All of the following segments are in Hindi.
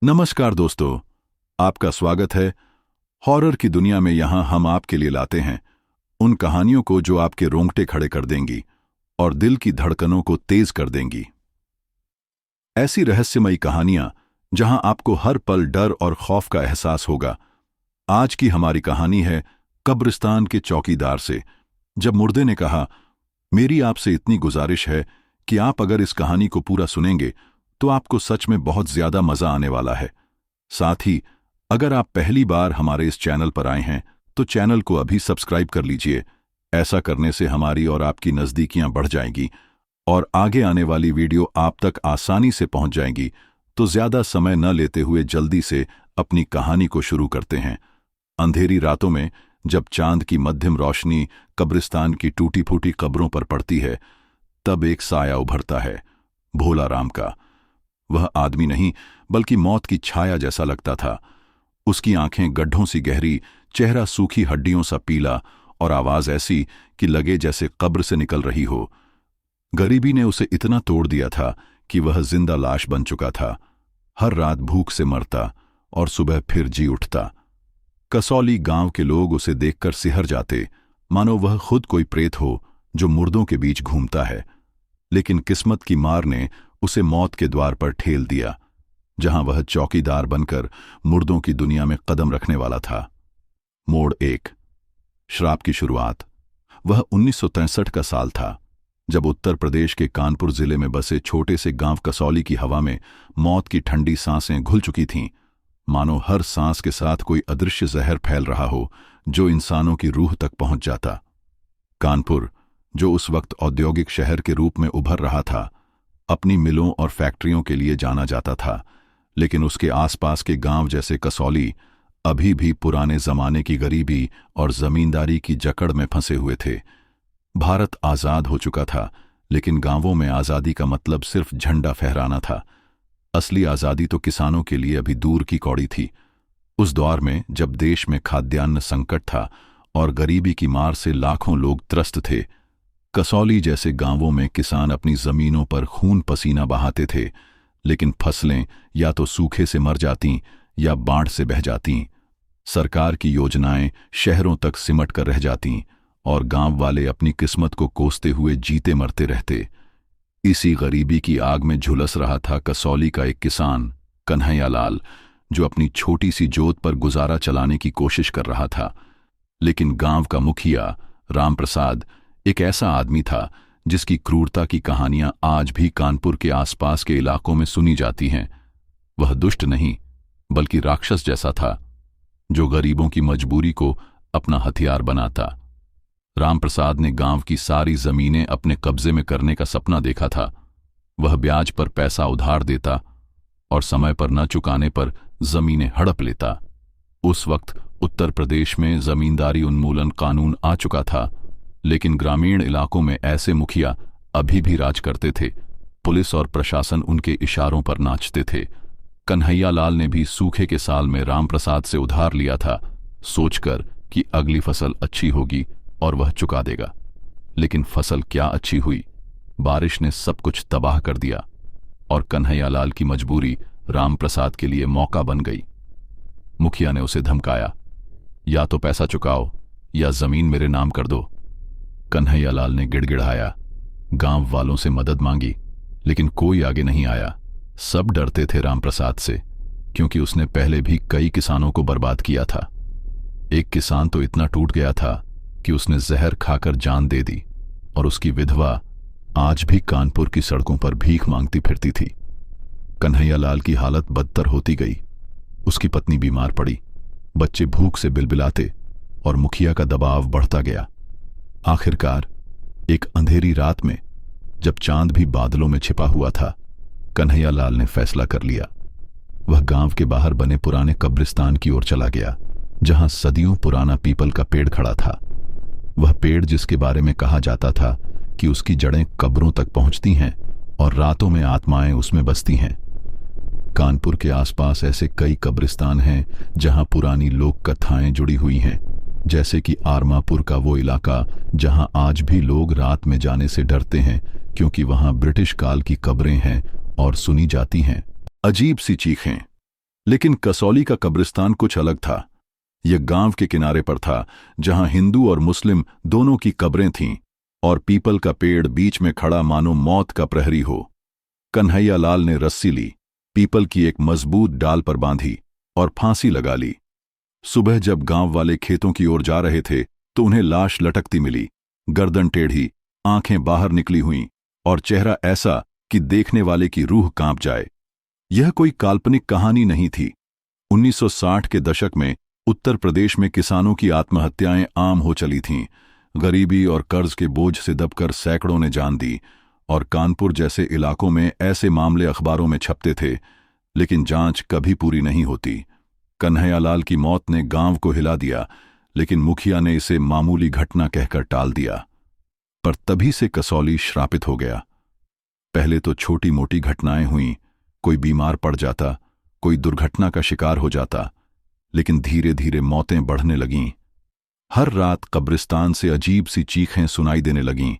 नमस्कार दोस्तों, आपका स्वागत है। हॉरर की दुनिया में यहां हम आपके लिए लाते हैं उन कहानियों को जो आपके रोंगटे खड़े कर देंगी और दिल की धड़कनों को तेज कर देंगी। ऐसी रहस्यमयी कहानियां जहां आपको हर पल डर और खौफ का एहसास होगा। आज की हमारी कहानी है कब्रिस्तान के चौकीदार से। जब मुर्दे ने कहा, मेरी आपसे इतनी गुजारिश है कि आप अगर इस कहानी को पूरा सुनेंगे तो आपको सच में बहुत ज्यादा मजा आने वाला है। साथ ही अगर आप पहली बार हमारे इस चैनल पर आए हैं तो चैनल को अभी सब्सक्राइब कर लीजिए। ऐसा करने से हमारी और आपकी नजदीकियां बढ़ जाएंगी और आगे आने वाली वीडियो आप तक आसानी से पहुंच जाएंगी। तो ज्यादा समय न लेते हुए जल्दी से अपनी कहानी को शुरू करते हैं। अंधेरी रातों में जब चांद की मध्यम रोशनी कब्रिस्तान की टूटी फूटी कब्रों पर पड़ती है, तब एक साया उभरता है, भोला राम का। वह आदमी नहीं बल्कि मौत की छाया जैसा लगता था। उसकी आंखें गड्ढों सी गहरी, चेहरा सूखी हड्डियों सा पीला और आवाज ऐसी कि लगे जैसे कब्र से निकल रही हो। गरीबी ने उसे इतना तोड़ दिया था कि वह जिंदा लाश बन चुका था। हर रात भूख से मरता और सुबह फिर जी उठता। कसौली गांव के लोग उसे देखकर सिहर जाते, मानो वह खुद कोई प्रेत हो जो मुर्दों के बीच घूमता है। लेकिन किस्मत की मार ने उसे मौत के द्वार पर ठेल दिया, जहां वह चौकीदार बनकर मुर्दों की दुनिया में कदम रखने वाला था। मोड़ 1, श्राप की शुरुआत। वह 1963 का साल था, जब उत्तर प्रदेश के कानपुर जिले में बसे छोटे से गांव कसौली की हवा में मौत की ठंडी सांसें घुल चुकी थीं। मानो हर सांस के साथ कोई अदृश्य जहर फैल रहा हो जो इंसानों की रूह तक पहुंच जाता। कानपुर, जो उस वक्त औद्योगिक शहर के रूप में उभर रहा था, अपनी मिलों और फैक्ट्रियों के लिए जाना जाता था, लेकिन उसके आसपास के गांव जैसे कसौली अभी भी पुराने जमाने की गरीबी और जमींदारी की जकड़ में फंसे हुए थे। भारत आजाद हो चुका था, लेकिन गांवों में आजादी का मतलब सिर्फ झंडा फहराना था। असली आजादी तो किसानों के लिए अभी दूर की कौड़ी थी। उस दौर में जब देश में खाद्यान्न संकट था और गरीबी की मार से लाखों लोग त्रस्त थे, कसौली जैसे गांवों में किसान अपनी जमीनों पर खून पसीना बहाते थे, लेकिन फसलें या तो सूखे से मर जातीं या बाढ़ से बह जातीं। सरकार की योजनाएं शहरों तक सिमट कर रह जातीं और गांव वाले अपनी किस्मत को कोसते हुए जीते मरते रहते। इसी गरीबी की आग में झुलस रहा था कसौली का एक किसान, कन्हैया लाल, जो अपनी छोटी सी जोत पर गुजारा चलाने की कोशिश कर रहा था। लेकिन गांव का मुखिया राम प्रसाद एक ऐसा आदमी था जिसकी क्रूरता की कहानियां आज भी कानपुर के आसपास के इलाकों में सुनी जाती हैं। वह दुष्ट नहीं बल्कि राक्षस जैसा था, जो गरीबों की मजबूरी को अपना हथियार बनाता। रामप्रसाद ने गांव की सारी जमीनें अपने कब्जे में करने का सपना देखा था। वह ब्याज पर पैसा उधार देता और समय पर न चुकाने पर जमीनें हड़प लेता। उस वक्त उत्तर प्रदेश में जमींदारी उन्मूलन कानून आ चुका था, लेकिन ग्रामीण इलाकों में ऐसे मुखिया अभी भी राज करते थे। पुलिस और प्रशासन उनके इशारों पर नाचते थे। कन्हैया लाल ने भी सूखे के साल में रामप्रसाद से उधार लिया था, सोचकर कि अगली फसल अच्छी होगी और वह चुका देगा। लेकिन फसल क्या अच्छी हुई, बारिश ने सब कुछ तबाह कर दिया और कन्हैया लाल की मजबूरी रामप्रसाद के लिए मौका बन गई। मुखिया ने उसे धमकाया, या तो पैसा चुकाओ या जमीन मेरे नाम कर दो। कन्हैया लाल ने गिड़गिड़ाया, गांव वालों से मदद मांगी, लेकिन कोई आगे नहीं आया। सब डरते थे रामप्रसाद से, क्योंकि उसने पहले भी कई किसानों को बर्बाद किया था। एक किसान तो इतना टूट गया था कि उसने जहर खाकर जान दे दी और उसकी विधवा आज भी कानपुर की सड़कों पर भीख मांगती फिरती थी। कन्हैया लाल की हालत बदतर होती गई। उसकी पत्नी बीमार पड़ी, बच्चे भूख से बिलबिलाते और मुखिया का दबाव बढ़ता गया। आखिरकार एक अंधेरी रात में, जब चांद भी बादलों में छिपा हुआ था, कन्हैया लाल ने फैसला कर लिया। वह गांव के बाहर बने पुराने कब्रिस्तान की ओर चला गया, जहां सदियों पुराना पीपल का पेड़ खड़ा था। वह पेड़ जिसके बारे में कहा जाता था कि उसकी जड़ें कब्रों तक पहुंचती हैं और रातों में आत्माएं उसमें बसती हैं। कानपुर के आसपास ऐसे कई कब्रिस्तान हैं जहां पुरानी लोक कथाएं जुड़ी हुई हैं, जैसे कि आरमापुर का वो इलाका जहां आज भी लोग रात में जाने से डरते हैं, क्योंकि वहां ब्रिटिश काल की कब्रें हैं और सुनी जाती हैं अजीब सी चीखें। लेकिन कसौली का कब्रिस्तान कुछ अलग था। यह गांव के किनारे पर था, जहां हिंदू और मुस्लिम दोनों की कब्रें थीं, और पीपल का पेड़ बीच में खड़ा मानो मौत का प्रहरी हो। कन्हैया लाल ने रस्सी ली, पीपल की एक मजबूत डाल पर बांधी और फांसी लगा ली। सुबह जब गांव वाले खेतों की ओर जा रहे थे तो उन्हें लाश लटकती मिली, गर्दन टेढ़ी, आंखें बाहर निकली हुईं और चेहरा ऐसा कि देखने वाले की रूह कांप जाए। यह कोई काल्पनिक कहानी नहीं थी। 1960 के दशक में उत्तर प्रदेश में किसानों की आत्महत्याएं आम हो चली थीं। गरीबी और कर्ज के बोझ से दबकर सैकड़ों ने जान दी, और कानपुर जैसे इलाकों में ऐसे मामले अखबारों में छपते थे, लेकिन जांच कभी पूरी नहीं होती। कन्हैयालाल की मौत ने गांव को हिला दिया, लेकिन मुखिया ने इसे मामूली घटना कहकर टाल दिया। पर तभी से कसौली श्रापित हो गया। पहले तो छोटी मोटी घटनाएं हुईं, कोई बीमार पड़ जाता, कोई दुर्घटना का शिकार हो जाता, लेकिन धीरे धीरे मौतें बढ़ने लगीं। हर रात कब्रिस्तान से अजीब सी चीखें सुनाई देने लगीं,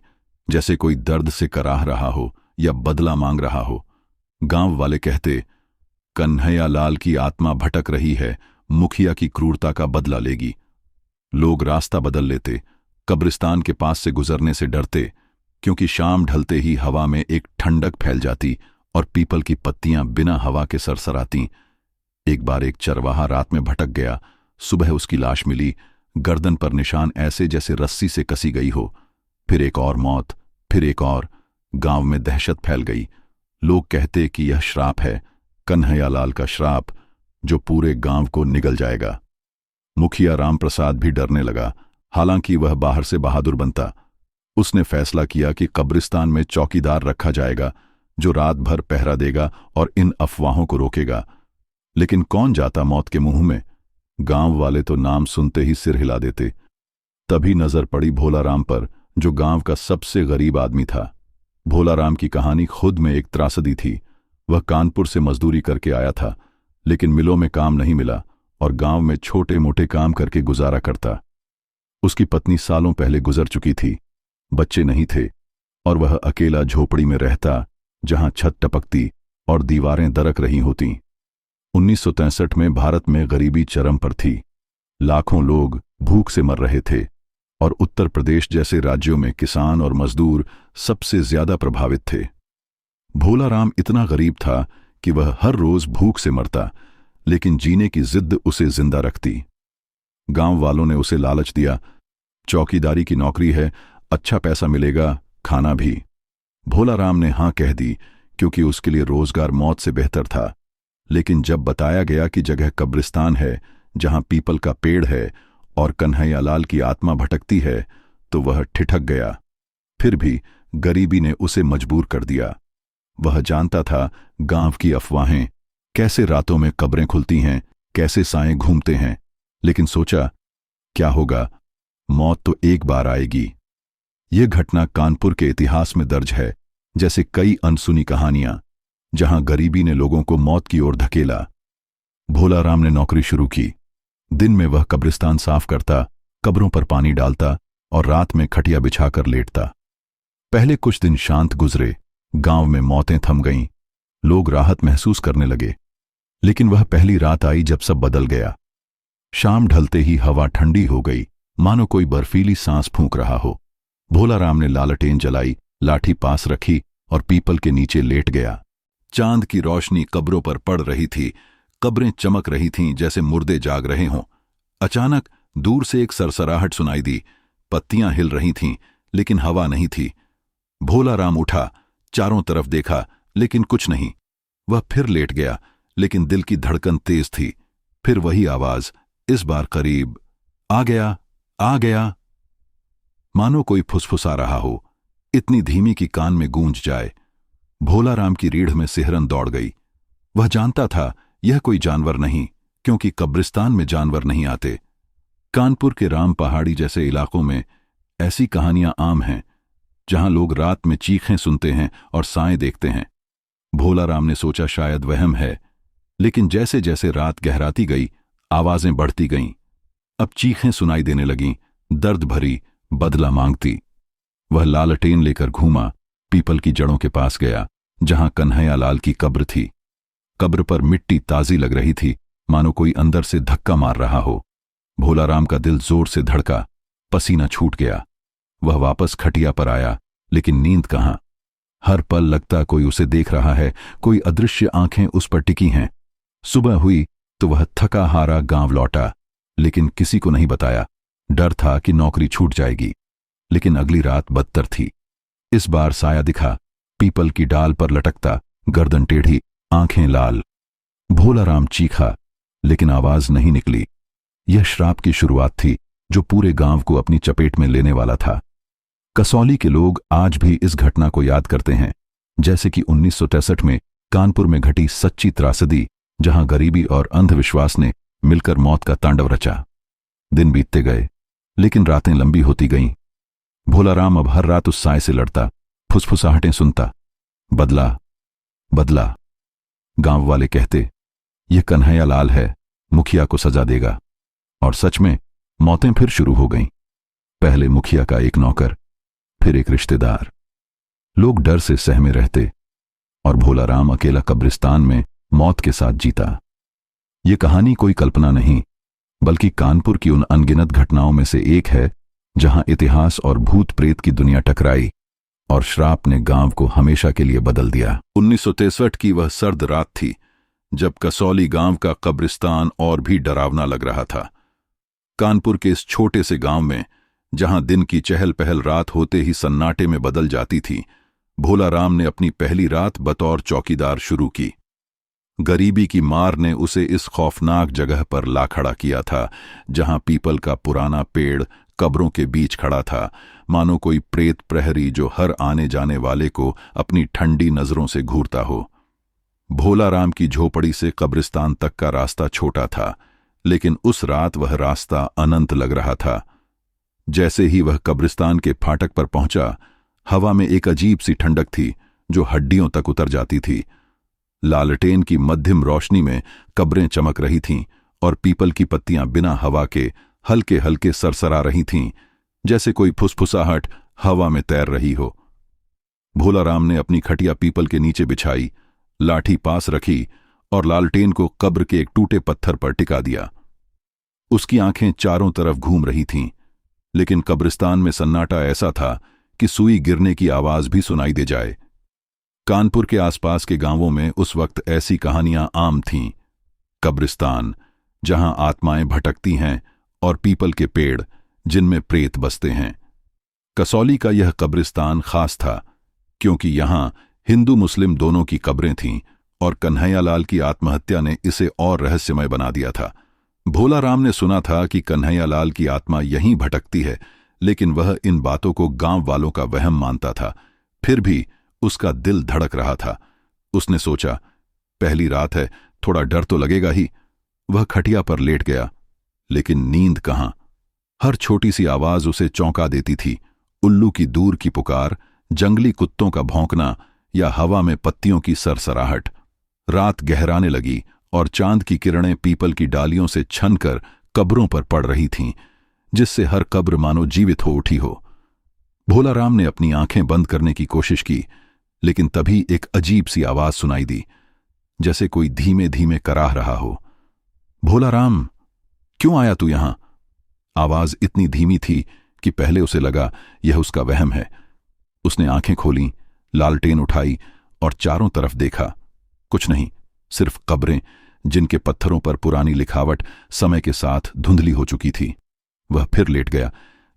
जैसे कोई दर्द से कराह रहा हो या बदला मांग रहा हो। गांव वाले कहते, कन्हैयालाल की आत्मा भटक रही है, मुखिया की क्रूरता का बदला लेगी। लोग रास्ता बदल लेते, कब्रिस्तान के पास से गुजरने से डरते, क्योंकि शाम ढलते ही हवा में एक ठंडक फैल जाती और पीपल की पत्तियां बिना हवा के सरसरातीं। एक बार एक चरवाहा रात में भटक गया। सुबह उसकी लाश मिली, गर्दन पर निशान ऐसे जैसे रस्सी से कसी गई हो। फिर एक और मौत, फिर एक और। गांव में दहशत फैल गई। लोग कहते कि यह श्राप है, कन्हैयालाल का श्राप, जो पूरे गांव को निगल जाएगा। मुखिया रामप्रसाद भी डरने लगा, हालांकि वह बाहर से बहादुर बनता। उसने फैसला किया कि कब्रिस्तान में चौकीदार रखा जाएगा, जो रात भर पहरा देगा और इन अफवाहों को रोकेगा। लेकिन कौन जाता मौत के मुंह में? गांव वाले तो नाम सुनते ही सिर हिला देते। तभी नजर पड़ी भोलाराम पर, जो गांव का सबसे गरीब आदमी था। भोलाराम की कहानी खुद में एक त्रासदी थी। वह कानपुर से मजदूरी करके आया था, लेकिन मिलों में काम नहीं मिला और गांव में छोटे मोटे काम करके गुजारा करता। उसकी पत्नी सालों पहले गुजर चुकी थी, बच्चे नहीं थे, और वह अकेला झोपड़ी में रहता, जहां छत टपकती और दीवारें दरक रही होतीं। 1963 में भारत में गरीबी चरम पर थी। लाखों लोग भूख से मर रहे थे, और उत्तर प्रदेश जैसे राज्यों में किसान और मजदूर सबसे ज्यादा प्रभावित थे। भोलाराम इतना गरीब था कि वह हर रोज भूख से मरता, लेकिन जीने की जिद उसे जिंदा रखती। गांव वालों ने उसे लालच दिया, चौकीदारी की नौकरी है, अच्छा पैसा मिलेगा, खाना भी। भोलाराम ने हां कह दी, क्योंकि उसके लिए रोजगार मौत से बेहतर था। लेकिन जब बताया गया कि जगह कब्रिस्तान है, जहां पीपल का पेड़ है और कन्हैयालाल की आत्मा भटकती है, तो वह ठिठक गया। फिर भी गरीबी ने उसे मजबूर कर दिया। वह जानता था गांव की अफवाहें, कैसे रातों में कब्रें खुलती हैं, कैसे साएं घूमते हैं। लेकिन सोचा, क्या होगा, मौत तो एक बार आएगी। यह घटना कानपुर के इतिहास में दर्ज है, जैसे कई अनसुनी कहानियां, जहां गरीबी ने लोगों को मौत की ओर धकेला। भोलाराम ने नौकरी शुरू की। दिन में वह कब्रिस्तान साफ करता, कब्रों पर पानी डालता और रात में खटिया बिछाकर लेटता। पहले कुछ दिन शांत गुजरे, गांव में मौतें थम गईं, लोग राहत महसूस करने लगे। लेकिन वह पहली रात आई जब सब बदल गया। शाम ढलते ही हवा ठंडी हो गई, मानो कोई बर्फीली सांस फूंक रहा हो। भोलाराम ने लालटेन जलाई, लाठी पास रखी और पीपल के नीचे लेट गया। चांद की रोशनी कब्रों पर पड़ रही थी, कब्रें चमक रही थीं जैसे मुर्दे जाग रहे हों। अचानक दूर से एक सरसराहट सुनाई दी। पत्तियां हिल रही थीं, लेकिन हवा नहीं थी। भोलाराम उठा, चारों तरफ देखा, लेकिन कुछ नहीं। वह फिर लेट गया, लेकिन दिल की धड़कन तेज थी। फिर वही आवाज, इस बार करीब, आ गया, आ गया। मानो कोई फुसफुसा रहा हो, इतनी धीमी कि कान में गूंज जाए। भोलाराम की रीढ़ में सिहरन दौड़ गई। वह जानता था यह कोई जानवर नहीं, क्योंकि कब्रिस्तान में जानवर नहीं आते। कानपुर के राम पहाड़ी जैसे इलाकों में ऐसी कहानियां आम हैं, जहां लोग रात में चीखें सुनते हैं और साएं देखते हैं। भोलाराम ने सोचा शायद वहम है, लेकिन जैसे जैसे रात गहराती गई, आवाजें बढ़ती गईं। अब चीखें सुनाई देने लगीं, दर्द भरी, बदला मांगती। वह लालटेन लेकर घूमा, पीपल की जड़ों के पास गया, जहां कन्हैयालाल की कब्र थी। कब्र पर मिट्टी ताजी लग रही थी, मानो कोई अंदर से धक्का मार रहा हो। भोलाराम का दिल जोर से धड़का, पसीना छूट गया। वह वापस खटिया पर आया, लेकिन नींद कहाँ। हर पल लगता कोई उसे देख रहा है, कोई अदृश्य आंखें उस पर टिकी हैं। सुबह हुई तो वह थका हारा गांव लौटा, लेकिन किसी को नहीं बताया। डर था कि नौकरी छूट जाएगी। लेकिन अगली रात बदतर थी। इस बार साया दिखा, पीपल की डाल पर लटकता, गर्दन टेढ़ी, आंखें लाल। भोलाराम चीखा, लेकिन आवाज नहीं निकली। यह श्राप की शुरुआत थी, जो पूरे गांव को अपनी चपेट में लेने वाला था। कसौली के लोग आज भी इस घटना को याद करते हैं, जैसे कि 1963 में कानपुर में घटी सच्ची त्रासदी, जहां गरीबी और अंधविश्वास ने मिलकर मौत का तांडव रचा। दिन बीतते गए, लेकिन रातें लंबी होती गईं। भोलाराम अब हर रात उस साए से लड़ता, फुसफुसाहटें सुनता। बदला बदला। गांव वाले कहते, यह कन्हैया लाल है, मुखिया को सजा देगा। और सच में मौतें फिर शुरू हो गईं। पहले मुखिया का एक नौकर, फिर एक रिश्तेदार। लोग डर से सहमे रहते, और भोलाराम अकेला कब्रिस्तान में मौत के साथ जीता। ये कहानी कोई कल्पना नहीं, बल्कि कानपुर की उन अनगिनत घटनाओं में से एक है, जहां इतिहास और भूत प्रेत की दुनिया टकराई और श्राप ने गांव को हमेशा के लिए बदल दिया। 1963 की वह सर्द रात थी, जब कसौली गांव का कब्रिस्तान और भी डरावना लग रहा था। कानपुर के इस छोटे से गांव में, जहां दिन की चहल पहल रात होते ही सन्नाटे में बदल जाती थी, भोलाराम ने अपनी पहली रात बतौर चौकीदार शुरू की। गरीबी की मार ने उसे इस खौफनाक जगह पर ला खड़ा किया था, जहां पीपल का पुराना पेड़ कब्रों के बीच खड़ा था, मानो कोई प्रेत प्रहरी जो हर आने जाने वाले को अपनी ठंडी नजरों से घूरता हो। भोलाराम की झोपड़ी से कब्रिस्तान तक का रास्ता छोटा था, लेकिन उस रात वह रास्ता अनंत लग रहा था। जैसे ही वह कब्रिस्तान के फाटक पर पहुंचा, हवा में एक अजीब सी ठंडक थी, जो हड्डियों तक उतर जाती थी। लालटेन की मध्यम रोशनी में कब्रें चमक रही थीं, और पीपल की पत्तियां बिना हवा के हल्के हल्के सरसरा रही थीं, जैसे कोई फुसफुसाहट हवा में तैर रही हो। भोलाराम ने अपनी खटिया पीपल के नीचे बिछाई, लाठी पास रखी और लालटेन को कब्र के एक टूटे पत्थर पर टिका दिया। उसकी आंखें चारों तरफ घूम रही थीं, लेकिन कब्रिस्तान में सन्नाटा ऐसा था कि सुई गिरने की आवाज भी सुनाई दे जाए। कानपुर के आसपास के गांवों में उस वक्त ऐसी कहानियां आम थीं। कब्रिस्तान, जहां आत्माएं भटकती हैं, और पीपल के पेड़, जिनमें प्रेत बसते हैं। कसौली का यह कब्रिस्तान खास था, क्योंकि यहां हिंदू मुस्लिम दोनों की कब्रें थीं, और कन्हैयालाल की आत्महत्या ने इसे और रहस्यमय बना दिया था। भोलाराम ने सुना था कि कन्हैयालाल की आत्मा यहीं भटकती है, लेकिन वह इन बातों को गांव वालों का वहम मानता था। फिर भी उसका दिल धड़क रहा था। उसने सोचा, पहली रात है, थोड़ा डर तो लगेगा ही। वह खटिया पर लेट गया, लेकिन नींद कहां। हर छोटी सी आवाज उसे चौंका देती थी। उल्लू की दूर की पुकार, जंगली कुत्तों का भौंकना, या हवा में पत्तियों की सरसराहट। रात गहराने लगी, और चांद की किरणें पीपल की डालियों से छनकर कब्रों पर पड़ रही थीं, जिससे हर कब्र मानो जीवित हो उठी हो। भोलाराम ने अपनी आंखें बंद करने की कोशिश की, लेकिन तभी एक अजीब सी आवाज सुनाई दी, जैसे कोई धीमे धीमे कराह रहा हो। भोलाराम, क्यों आया तू यहां? आवाज इतनी धीमी थी कि पहले उसे लगा यह उसका वहम है। उसने आंखें खोलीं, लालटेन उठाई और चारों तरफ देखा। कुछ नहीं, सिर्फ कब्रें, जिनके पत्थरों पर पुरानी लिखावट समय के साथ धुंधली हो चुकी थी। वह फिर लेट गया,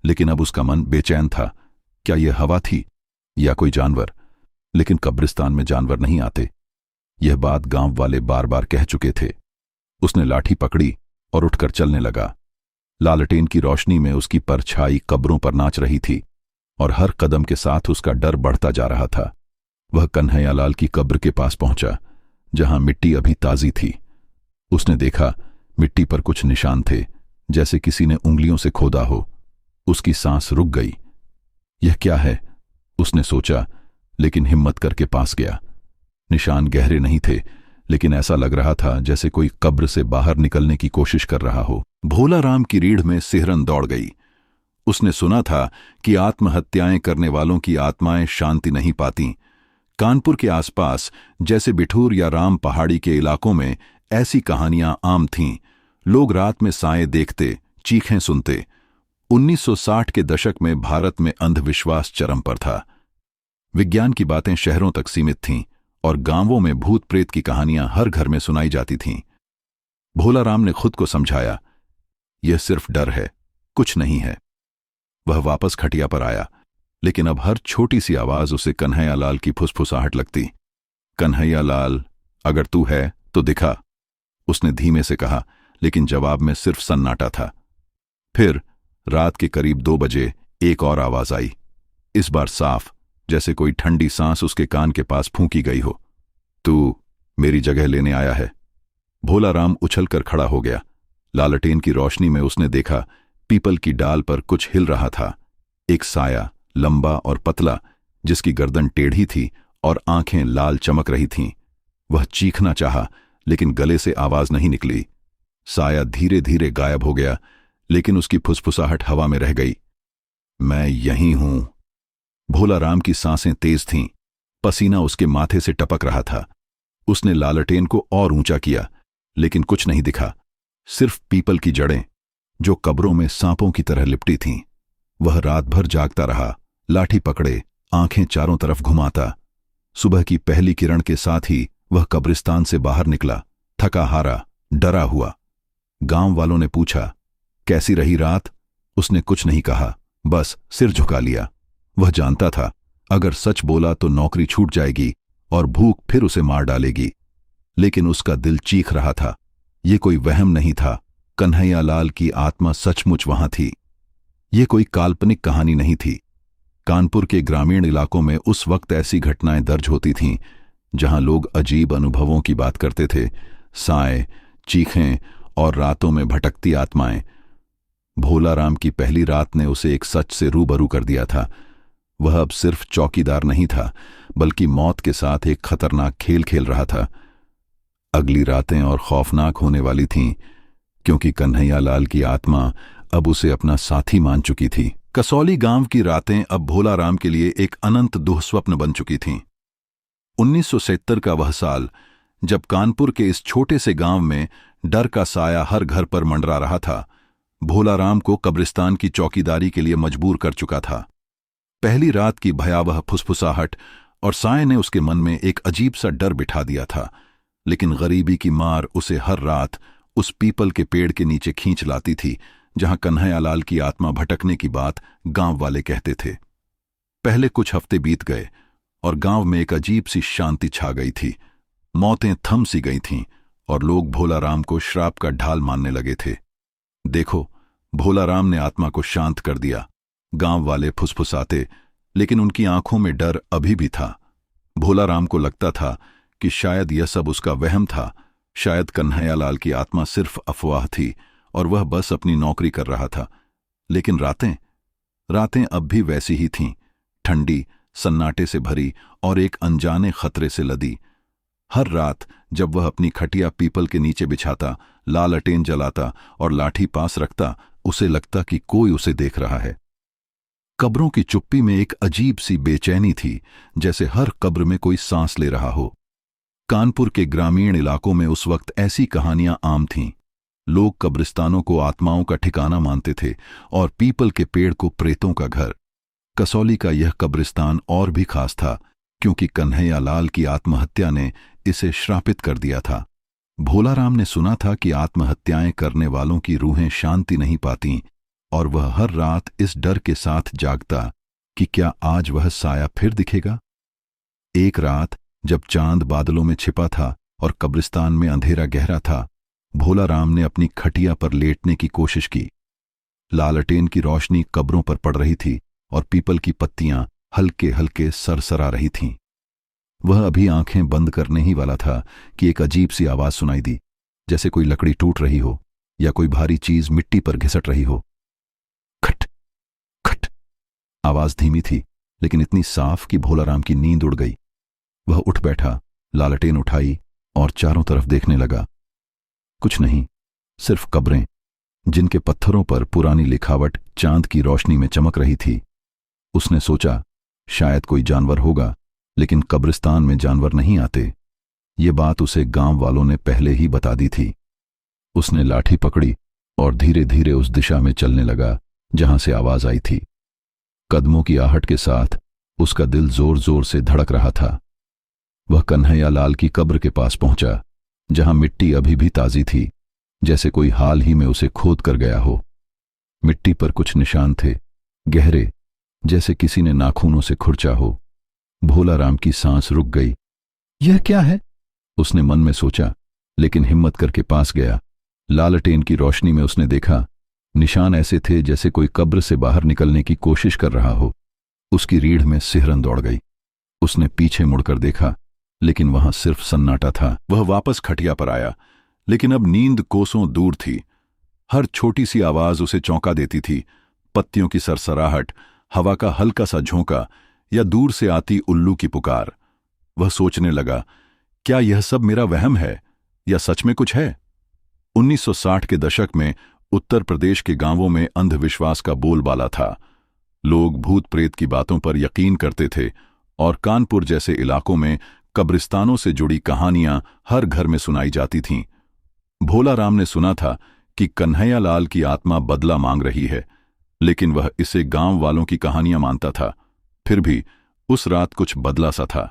लेकिन अब उसका मन बेचैन था। क्या यह हवा थी या कोई जानवर? लेकिन कब्रिस्तान में जानवर नहीं आते, यह बात गांव वाले बार बार कह चुके थे। उसने लाठी पकड़ी और उठकर चलने लगा। लालटेन की रोशनी में उसकी परछाई कब्रों पर नाच रही थी, और हर कदम के साथ उसका डर बढ़ता जा रहा था। वह कन्हैयालाल की कब्र के पास पहुंचा, जहां मिट्टी अभी ताजी थी। उसने देखा, मिट्टी पर कुछ निशान थे, जैसे किसी ने उंगलियों से खोदा हो। उसकी सांस रुक गई। यह क्या है? उसने सोचा, लेकिन हिम्मत करके पास गया। निशान गहरे नहीं थे, लेकिन ऐसा लग रहा था जैसे कोई कब्र से बाहर निकलने की कोशिश कर रहा हो। भोलाराम की रीढ़ में सिहरन दौड़ गई। उसने सुना था कि आत्महत्याएं करने वालों की आत्माएं शांति नहीं पातीं, कानपुर के आसपास जैसे बिठूर या राम पहाड़ी के इलाकों में ऐसी कहानियां आम थीं। लोग रात में साए देखते, चीखें सुनते। 1960 के दशक में भारत में अंधविश्वास चरम पर था। विज्ञान की बातें शहरों तक सीमित थीं और गांवों में भूत प्रेत की कहानियां हर घर में सुनाई जाती थीं। भोला राम ने खुद को समझाया, यह सिर्फ डर है, कुछ नहीं है। वह वापस खटिया पर आया, लेकिन अब हर छोटी सी आवाज उसे कन्हैया लाल की फुसफुसाहट लगती। कन्हैया लाल, अगर तू है तो दिखा, उसने धीमे से कहा, लेकिन जवाब में सिर्फ सन्नाटा था। फिर रात के करीब 2 बजे एक और आवाज आई, इस बार साफ, जैसे कोई ठंडी सांस उसके कान के पास फूंकी गई हो। तू मेरी जगह लेने आया है। भोला राम उछलकर खड़ा हो गया। लालटेन की रोशनी में उसने देखा, पीपल की डाल पर कुछ हिल रहा था। एक साया, लंबा और पतला, जिसकी गर्दन टेढ़ी थी और आंखें लाल चमक रही थीं। वह चीखना चाहा, लेकिन गले से आवाज नहीं निकली। साया धीरे धीरे गायब हो गया, लेकिन उसकी फुसफुसाहट हवा में रह गई। मैं यहीं हूं। भोला राम की सांसें तेज थीं, पसीना उसके माथे से टपक रहा था। उसने लालटेन को और ऊंचा किया, लेकिन कुछ नहीं दिखा, सिर्फ पीपल की जड़ें, जो कब्रों में सांपों की तरह लिपटी थीं। वह रात भर जागता रहा, लाठी पकड़े, आंखें चारों तरफ घुमाता। सुबह की पहली किरण के साथ ही वह कब्रिस्तान से बाहर निकला, थका हारा, डरा हुआ। गांव वालों ने पूछा, कैसी रही रात? उसने कुछ नहीं कहा, बस सिर झुका लिया। वह जानता था, अगर सच बोला तो नौकरी छूट जाएगी और भूख फिर उसे मार डालेगी। लेकिन उसका दिल चीख रहा था। ये कोई वहम नहीं था, कन्हैया लाल की आत्मा सचमुच वहां थी। ये कोई काल्पनिक कहानी नहीं थी। कानपुर के ग्रामीण इलाकों में उस वक्त ऐसी घटनाएं दर्ज होती थीं, जहां लोग अजीब अनुभवों की बात करते थे, साए, चीखें और रातों में भटकती आत्माएं। भोला राम की पहली रात ने उसे एक सच से रूबरू कर दिया था। वह अब सिर्फ चौकीदार नहीं था, बल्कि मौत के साथ एक खतरनाक खेल खेल रहा था। अगली रातें और खौफनाक होने वाली थीं, क्योंकि कन्हैया लाल की आत्मा अब उसे अपना साथी मान चुकी थी। कसौली गांव की रातें अब भोला राम के लिए एक अनंत दुःस्वप्न बन चुकी थीं। 1970 का वह साल, जब कानपुर के इस छोटे से गांव में डर का साया हर घर पर मंडरा रहा था, भोला राम को कब्रिस्तान की चौकीदारी के लिए मजबूर कर चुका था। पहली रात की भयावह फुसफुसाहट और साए ने उसके मन में एक अजीब सा डर बिठा दिया था, लेकिन गरीबी की मार उसे हर रात उस पीपल के पेड़ के नीचे खींच लाती थी, जहां कन्हैया लाल की आत्मा भटकने की बात गांव वाले कहते थे। पहले कुछ हफ्ते बीत गए और गांव में एक अजीब सी शांति छा गई थी। मौतें थम सी गई थीं और लोग भोला राम को श्राप का ढाल मानने लगे थे। देखो, भोला राम ने आत्मा को शांत कर दिया, गांव वाले फुसफुसाते, लेकिन उनकी आंखों में डर अभी भी था। भोला राम को लगता था कि शायद यह सब उसका वहम था, शायद कन्हैया लाल की आत्मा सिर्फ अफवाह थी और वह बस अपनी नौकरी कर रहा था। लेकिन रातें अब भी वैसी ही थीं, ठंडी, सन्नाटे से भरी और एक अनजाने खतरे से लदी। हर रात जब वह अपनी खटिया पीपल के नीचे बिछाता, लालटेन जलाता और लाठी पास रखता, उसे लगता कि कोई उसे देख रहा है। कब्रों की चुप्पी में एक अजीब सी बेचैनी थी, जैसे हर कब्र में कोई सांस ले रहा हो। कानपुर के ग्रामीण इलाकों में उस वक्त ऐसी कहानियां आम थीं। लोग कब्रिस्तानों को आत्माओं का ठिकाना मानते थे और पीपल के पेड़ को प्रेतों का घर। कसौली का यह कब्रिस्तान और भी खास था, क्योंकि कन्हैया लाल की आत्महत्या ने इसे श्रापित कर दिया था। भोला राम ने सुना था कि आत्महत्याएं करने वालों की रूहें शांति नहीं पातीं, और वह हर रात इस डर के साथ जागता कि क्या आज वह साया फिर दिखेगा। एक रात जब चांद बादलों में छिपा था और कब्रिस्तान में अंधेरा गहरा था, भोला राम ने अपनी खटिया पर लेटने की कोशिश की। लालटेन की रोशनी कब्रों पर पड़ रही थी और पीपल की पत्तियां हल्के हल्के सरसरा रही थीं। वह अभी आंखें बंद करने ही वाला था कि एक अजीब सी आवाज सुनाई दी, जैसे कोई लकड़ी टूट रही हो या कोई भारी चीज मिट्टी पर घिसट रही हो। खट खट। आवाज धीमी थी, लेकिन इतनी साफ कि भोला राम की नींद उड़ गई। वह उठ बैठा, लालटेन उठाई और चारों तरफ देखने लगा। कुछ नहीं, सिर्फ कब्रें, जिनके पत्थरों पर पुरानी लिखावट चांद की रोशनी में चमक रही थी। उसने सोचा, शायद कोई जानवर होगा, लेकिन कब्रिस्तान में जानवर नहीं आते, ये बात उसे गांव वालों ने पहले ही बता दी थी। उसने लाठी पकड़ी और धीरे धीरे उस दिशा में चलने लगा जहां से आवाज आई थी। कदमों की आहट के साथ उसका दिल जोर जोर से धड़क रहा था। वह कन्हैया लाल की कब्र के पास पहुंचा, जहां मिट्टी अभी भी ताजी थी, जैसे कोई हाल ही में उसे खोद कर गया हो। मिट्टी पर कुछ निशान थे, गहरे, जैसे किसी ने नाखूनों से खुरचा हो। भोला राम की सांस रुक गई। यह क्या है? उसने मन में सोचा, लेकिन हिम्मत करके पास गया। लालटेन की रोशनी में उसने देखा, निशान ऐसे थे जैसे कोई कब्र से बाहर निकलने की कोशिश कर रहा हो। उसकी रीढ़ में सिहरन दौड़ गई। उसने पीछे मुड़कर देखा, लेकिन वहां सिर्फ सन्नाटा था। वह वापस खटिया पर आया, लेकिन अब नींद कोसों दूर थी। हर छोटी सी आवाज उसे चौंका देती थी। पत्तियों की सरसराहट, हवा का हल्का सा झोंका या दूर से आती उल्लू की पुकार। वह सोचने लगा, क्या यह सब मेरा वहम है या सच में कुछ है? 1960 के दशक में उत्तर प्रदेश के गांवों में अंधविश्वास का बोलबाला था। लोग भूत प्रेत की बातों पर यकीन करते थे और कानपुर जैसे इलाकों में कब्रिस्तानों से जुड़ी कहानियां हर घर में सुनाई जाती थीं। भोला राम ने सुना था कि कन्हैया लाल की आत्मा बदला मांग रही है, लेकिन वह इसे गांव वालों की कहानियां मानता था। फिर भी उस रात कुछ बदला सा था।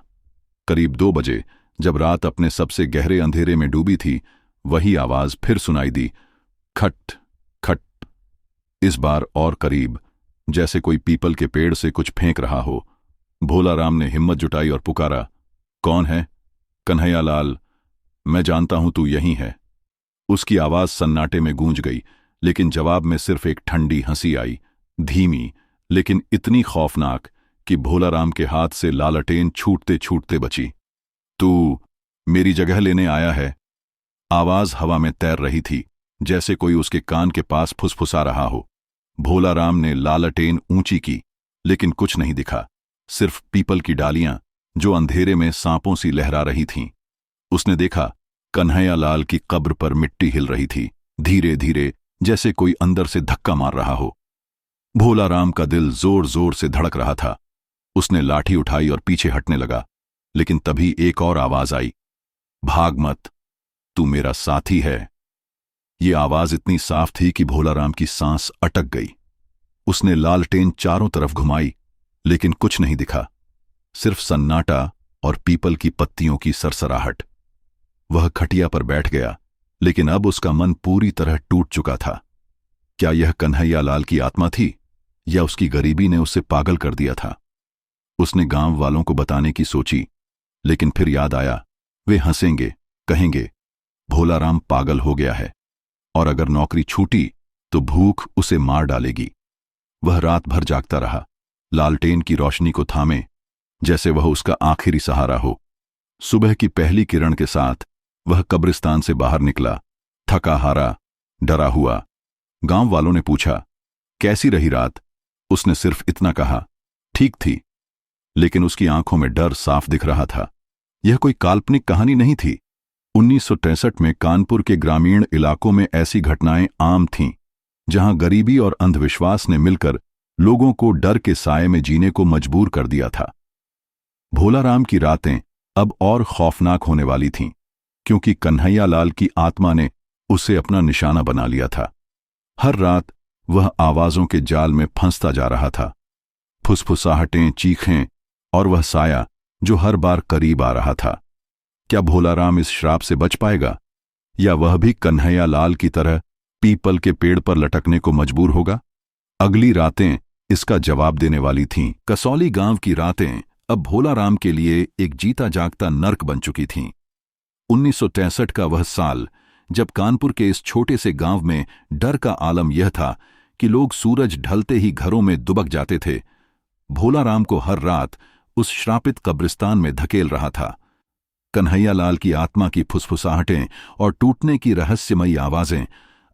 करीब 2 बजे, जब रात अपने सबसे गहरे अंधेरे में डूबी थी, वही आवाज फिर सुनाई दी, खट खट। इस बार और करीब, जैसे कोई पीपल के पेड़ से कुछ फेंक रहा हो। भोला राम ने हिम्मत जुटाई और पुकारा, कौन है? कन्हैया लाल, मैं जानता हूं तू यहीं है। उसकी आवाज सन्नाटे में गूंज गई, लेकिन जवाब में सिर्फ एक ठंडी हंसी आई, धीमी लेकिन इतनी खौफनाक कि भोला राम के हाथ से लालटेन छूटते छूटते बची। तू मेरी जगह लेने आया है? आवाज हवा में तैर रही थी, जैसे कोई उसके कान के पास फुसफुसा रहा हो। भोला राम ने लालटेन ऊंची की, लेकिन कुछ नहीं दिखा, सिर्फ पीपल की डालियां जो अंधेरे में सांपों सी लहरा रही थीं। उसने देखा, कन्हैया लाल की कब्र पर मिट्टी हिल रही थी, धीरे धीरे, जैसे कोई अंदर से धक्का मार रहा हो। भोला राम का दिल जोर जोर से धड़क रहा था। उसने लाठी उठाई और पीछे हटने लगा, लेकिन तभी एक और आवाज आई, भाग मत, तू मेरा साथी है। ये आवाज इतनी साफ थी कि भोला राम की सांस अटक गई। उसने लालटेन चारों तरफ घुमाई, लेकिन कुछ नहीं दिखा, सिर्फ सन्नाटा और पीपल की पत्तियों की सरसराहट। वह खटिया पर बैठ गया, लेकिन अब उसका मन पूरी तरह टूट चुका था। क्या यह कन्हैया लाल की आत्मा थी, या उसकी गरीबी ने उसे पागल कर दिया था? उसने गांव वालों को बताने की सोची, लेकिन फिर याद आया, वे हंसेंगे, कहेंगे भोला राम पागल हो गया है, और अगर नौकरी छूटी तो भूख उसे मार डालेगी। वह रात भर जागता रहा, लालटेन की रोशनी को थामे, जैसे वह उसका आखिरी सहारा हो। सुबह की पहली किरण के साथ वह कब्रिस्तान से बाहर निकला, थका हारा, डरा हुआ। गांव वालों ने पूछा, कैसी रही रात? उसने सिर्फ इतना कहा, ठीक थी, लेकिन उसकी आंखों में डर साफ दिख रहा था। यह कोई काल्पनिक कहानी नहीं थी। 1963 में कानपुर के ग्रामीण इलाकों में ऐसी घटनाएं आम थीं, जहां गरीबी और अंधविश्वास ने मिलकर लोगों को डर के साए में जीने को मजबूर कर दिया था। भोला राम की रातें अब और खौफनाक होने वाली थीं, क्योंकि कन्हैया लाल की आत्मा ने उसे अपना निशाना बना लिया था। हर रात वह आवाजों के जाल में फंसता जा रहा था, फुसफुसाहटें, चीखें, और वह साया जो हर बार करीब आ रहा था। क्या भोला राम इस श्राप से बच पाएगा, या वह भी कन्हैया लाल की तरह पीपल के पेड़ पर लटकने को मजबूर होगा? अगली रातें इसका जवाब देने वाली थीं। कसौली गांव की रातें अब भोला राम के लिए एक जीता जागता नर्क बन चुकी थीं। 1963 का वह साल, जब कानपुर के इस छोटे से गांव में डर का आलम यह था कि लोग सूरज ढलते ही घरों में दुबक जाते थे। भोला राम को हर रात उस श्रापित कब्रिस्तान में धकेल रहा था। कन्हैया लाल की आत्मा की फुसफुसाहटें और टूटने की रहस्यमयी आवाजें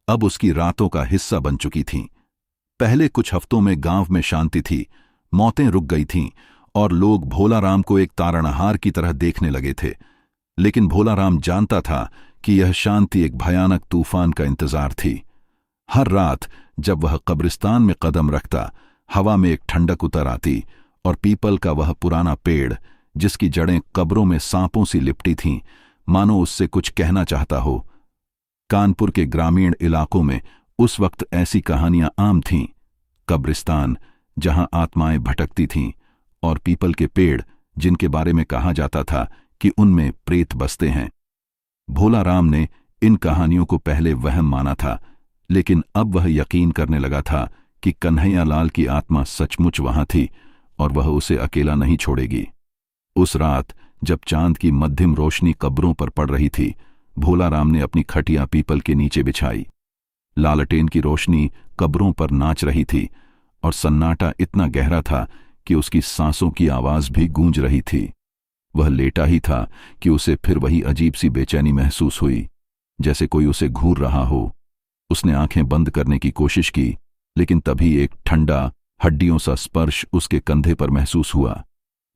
अब उसकी रातों का हिस्सा बन चुकी थीं। पहले कुछ हफ्तों में गांव में शांति थी, मौतें रुक गई थीं और लोग भोला राम को एक तारणहार की तरह देखने लगे थे। लेकिन भोला राम जानता था कि यह शांति एक भयानक तूफान का इंतजार थी। हर रात जब वह कब्रिस्तान में कदम रखता, हवा में एक ठंडक उतर आती और पीपल का वह पुराना पेड़ जिसकी जड़ें कब्रों में सांपों सी लिपटी थीं, मानो उससे कुछ कहना चाहता हो। कानपुर के ग्रामीण इलाकों में उस वक्त ऐसी कहानियां आम थीं। कब्रिस्तान जहां आत्माएं भटकती थीं, और पीपल के पेड़ जिनके बारे में कहा जाता था कि उनमें प्रेत बसते हैं। भोला राम ने इन कहानियों को पहले वहम माना था, लेकिन अब वह यकीन करने लगा था कि कन्हैयालाल की आत्मा सचमुच वहां थी और वह उसे अकेला नहीं छोड़ेगी। उस रात जब चांद की मध्यम रोशनी कब्रों पर पड़ रही थी, भोला राम ने अपनी खटिया पीपल के नीचे बिछाई। लालटेन की रोशनी कब्रों पर नाच रही थी और सन्नाटा इतना गहरा था कि उसकी सांसों की आवाज भी गूंज रही थी। वह लेटा ही था कि उसे फिर वही अजीब सी बेचैनी महसूस हुई, जैसे कोई उसे घूर रहा हो। उसने आंखें बंद करने की कोशिश की, लेकिन तभी एक ठंडा, हड्डियों सा स्पर्श उसके कंधे पर महसूस हुआ।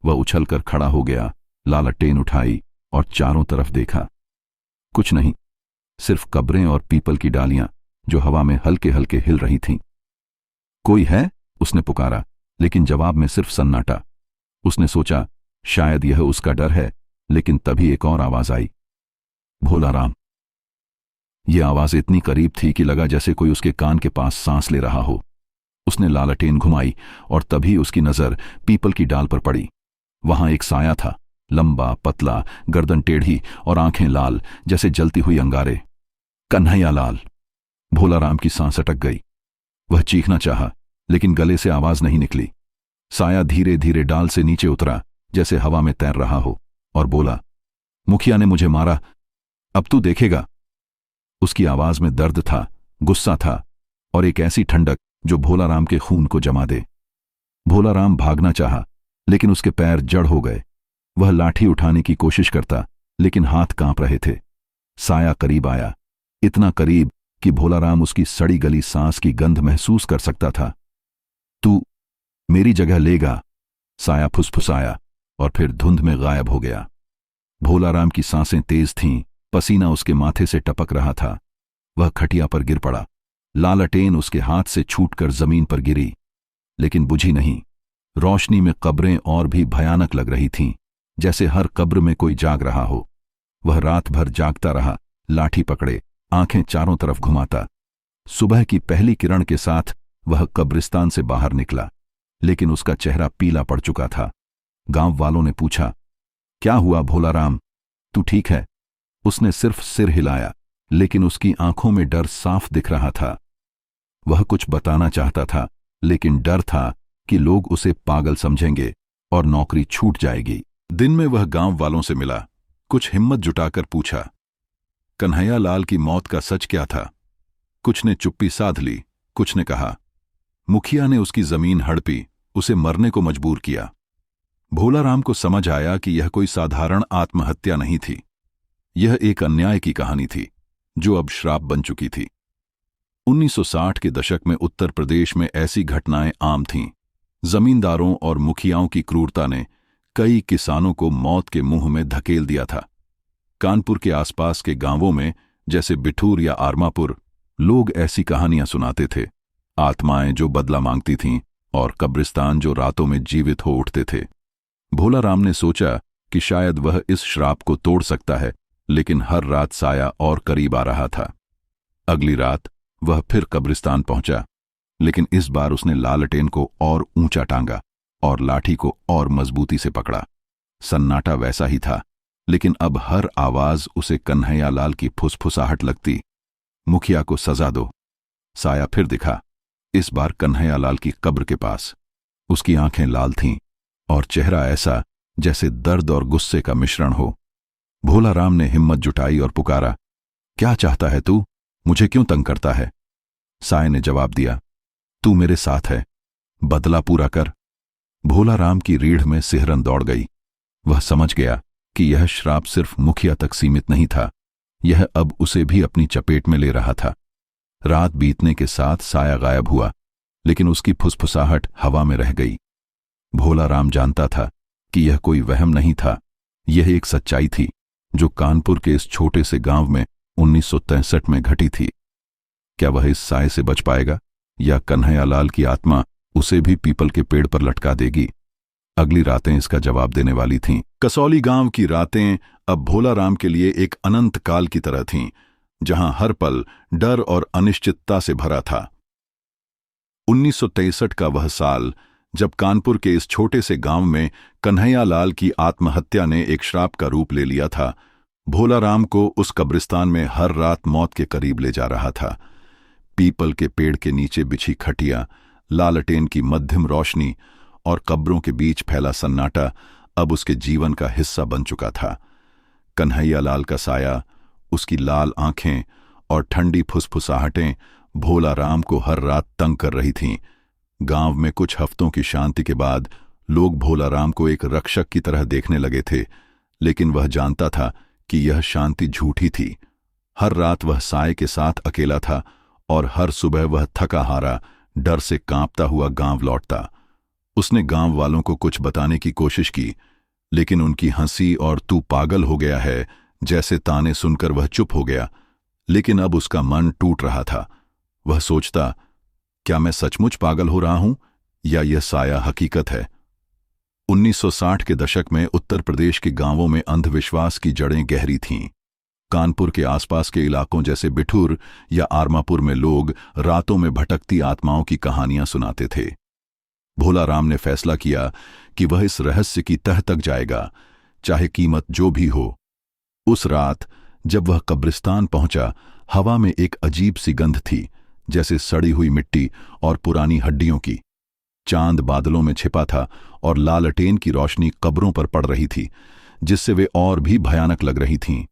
वह उछलकर खड़ा हो गया, लालटेन उठाई और चारों तरफ देखा। कुछ नहीं, सिर्फ कब्रें और पीपल की डालियां जो हवा में हल्के हल्के हिल रही थीं। कोई है? उसने पुकारा, लेकिन जवाब में सिर्फ सन्नाटा। उसने सोचा शायद यह उसका डर है, लेकिन तभी एक और आवाज आई, भोला राम। यह आवाज इतनी करीब थी कि लगा जैसे कोई उसके कान के पास सांस ले रहा हो। उसने लालटेन घुमाई और तभी उसकी नजर पीपल की डाल पर पड़ी। वहां एक साया था, लंबा, पतला, गर्दन टेढ़ी और आंखें लाल जैसे जलती हुई अंगारे। कन्हैयालाल! भोला राम की सांस अटक गई। वह चीखना चाहा, लेकिन गले से आवाज नहीं निकली। साया धीरे धीरे डाल से नीचे उतरा, जैसे हवा में तैर रहा हो, और बोला, मुखिया ने मुझे मारा, अब तू देखेगा। उसकी आवाज में दर्द था, गुस्सा था और एक ऐसी ठंडक जो भोला राम के खून को जमा दे। भोला राम भागना चाहा, लेकिन उसके पैर जड़ हो गए। वह लाठी उठाने की कोशिश करता, लेकिन हाथ कांप रहे थे। साया करीब आया, इतना करीब कि भोला राम उसकी सड़ी गली सांस की गंध महसूस कर सकता था। तू मेरी जगह लेगा, साया फुसफुसाया और फिर धुंध में गायब हो गया। भोला राम की सांसें तेज थीं, पसीना उसके माथे से टपक रहा था। वह खटिया पर गिर पड़ा। लालटेन उसके हाथ से छूटकर जमीन पर गिरी, लेकिन बुझी नहीं। रोशनी में कब्रें और भी भयानक लग रही थीं, जैसे हर कब्र में कोई जाग रहा हो। वह रात भर जागता रहा, लाठी पकड़े, आंखें चारों तरफ घुमाता। सुबह की पहली किरण के साथ वह कब्रिस्तान से बाहर निकला, लेकिन उसका चेहरा पीला पड़ चुका था। गांव वालों ने पूछा, क्या हुआ भोला राम, तू ठीक है? उसने सिर्फ सिर हिलाया, लेकिन उसकी आंखों में डर साफ दिख रहा था। वह कुछ बताना चाहता था, लेकिन डर था कि लोग उसे पागल समझेंगे और नौकरी छूट जाएगी। दिन में वह गांव वालों से मिला, कुछ हिम्मत जुटाकर पूछा, कन्हैयालाल की मौत का सच क्या था? कुछ ने चुप्पी साध ली, कुछ ने कहा, मुखिया ने उसकी जमीन हड़पी, उसे मरने को मजबूर किया। भोला राम को समझ आया कि यह कोई साधारण आत्महत्या नहीं थी। यह एक अन्याय की कहानी थी, जो अब श्राप बन चुकी थी। 1960 के दशक में उत्तर प्रदेश में ऐसी घटनाएं आम थीं। जमींदारों और मुखियाओं की क्रूरता ने कई किसानों को मौत के मुंह में धकेल दिया था। कानपुर के आसपास के गांवों में, जैसे बिठूर या आरमापुर, लोग ऐसी कहानियां सुनाते थे। आत्माएं जो बदला मांगती थीं और कब्रिस्तान जो रातों में जीवित हो उठते थे। भोला राम ने सोचा कि शायद वह इस श्राप को तोड़ सकता है, लेकिन हर रात साया और करीब आ रहा था। अगली रात वह फिर कब्रिस्तान पहुंचा, लेकिन इस बार उसने लालटेन को और ऊंचा टांगा और लाठी को और मजबूती से पकड़ा। सन्नाटा वैसा ही था, लेकिन अब हर आवाज उसे कन्हैयालाल की फुसफुसाहट लगती। मुखिया को सजा दो। साया फिर दिखा, इस बार कन्हैयालाल की कब्र के पास। उसकी आंखें लाल थीं और चेहरा ऐसा जैसे दर्द और गुस्से का मिश्रण हो। भोला राम ने हिम्मत जुटाई और पुकारा, क्या चाहता है तू? मुझे क्यों तंग करता है? साय ने जवाब दिया, तू मेरे साथ है, बदला पूरा कर। भोला राम की रीढ़ में सिहरन दौड़ गई। वह समझ गया कि यह श्राप सिर्फ मुखिया तक सीमित नहीं था, यह अब उसे भी अपनी चपेट में ले रहा था। रात बीतने के साथ साया गायब हुआ, लेकिन उसकी फुसफुसाहट हवा में रह गई। भोला राम जानता था कि यह कोई वहम नहीं था, यह एक सच्चाई थी जो कानपुर के इस छोटे से गांव में 1963 में घटी थी। क्या वह इस साए से बच पाएगा, या कन्हैयालाल की आत्मा उसे भी पीपल के पेड़ पर लटका देगी? अगली रातें इसका जवाब देने वाली थीं। कसौली गांव की रातें अब भोलाराम के लिए एक अनंत काल की तरह थीं, जहां हर पल डर और अनिश्चितता से भरा था। 1963 का वह साल, जब कानपुर के इस छोटे से गांव में कन्हैया लाल की आत्महत्या ने एक श्राप का रूप ले लिया था, भोलाराम को उस कब्रिस्तान में हर रात मौत के करीब ले जा रहा था। पीपल के पेड़ के नीचे बिछी खटिया, लालटेन की मध्यम रोशनी और कब्रों के बीच फैला सन्नाटा अब उसके जीवन का हिस्सा बन चुका था। कन्हैया लाल का साया, उसकी लाल आंखें और ठंडी फुसफुसाहटें भोलाराम को हर रात तंग कर रही थीं। गांव में कुछ हफ्तों की शांति के बाद लोग भोलाराम को एक रक्षक की तरह देखने लगे थे, लेकिन वह जानता था कि यह शांति झूठी थी। हर रात वह साये के साथ अकेला था और हर सुबह वह थका हारा, डर से कांपता हुआ गांव लौटता। उसने गांव वालों को कुछ बताने की कोशिश की, लेकिन उनकी हंसी और तू पागल हो गया है जैसे ताने सुनकर वह चुप हो गया। लेकिन अब उसका मन टूट रहा था। वह सोचता, क्या मैं सचमुच पागल हो रहा हूं या यह साया हकीकत है? 1960 के दशक में उत्तर प्रदेश के गांवों में अंधविश्वास की जड़ें गहरी थीं। कानपुर के आसपास के इलाकों जैसे बिठूर या आरमापुर में लोग रातों में भटकती आत्माओं की कहानियां सुनाते थे। भोलाराम ने फैसला किया कि वह इस रहस्य की तह तक जाएगा, चाहे कीमत जो भी हो। उस रात जब वह कब्रिस्तान पहुंचा, हवा में एक अजीब सी गंध थी, जैसे सड़ी हुई मिट्टी और पुरानी हड्डियों की। चांद बादलों में छिपा था और लालटेन की रोशनी कब्रों पर पड़ रही थी, जिससे वे और भी भयानक लग रही थीं।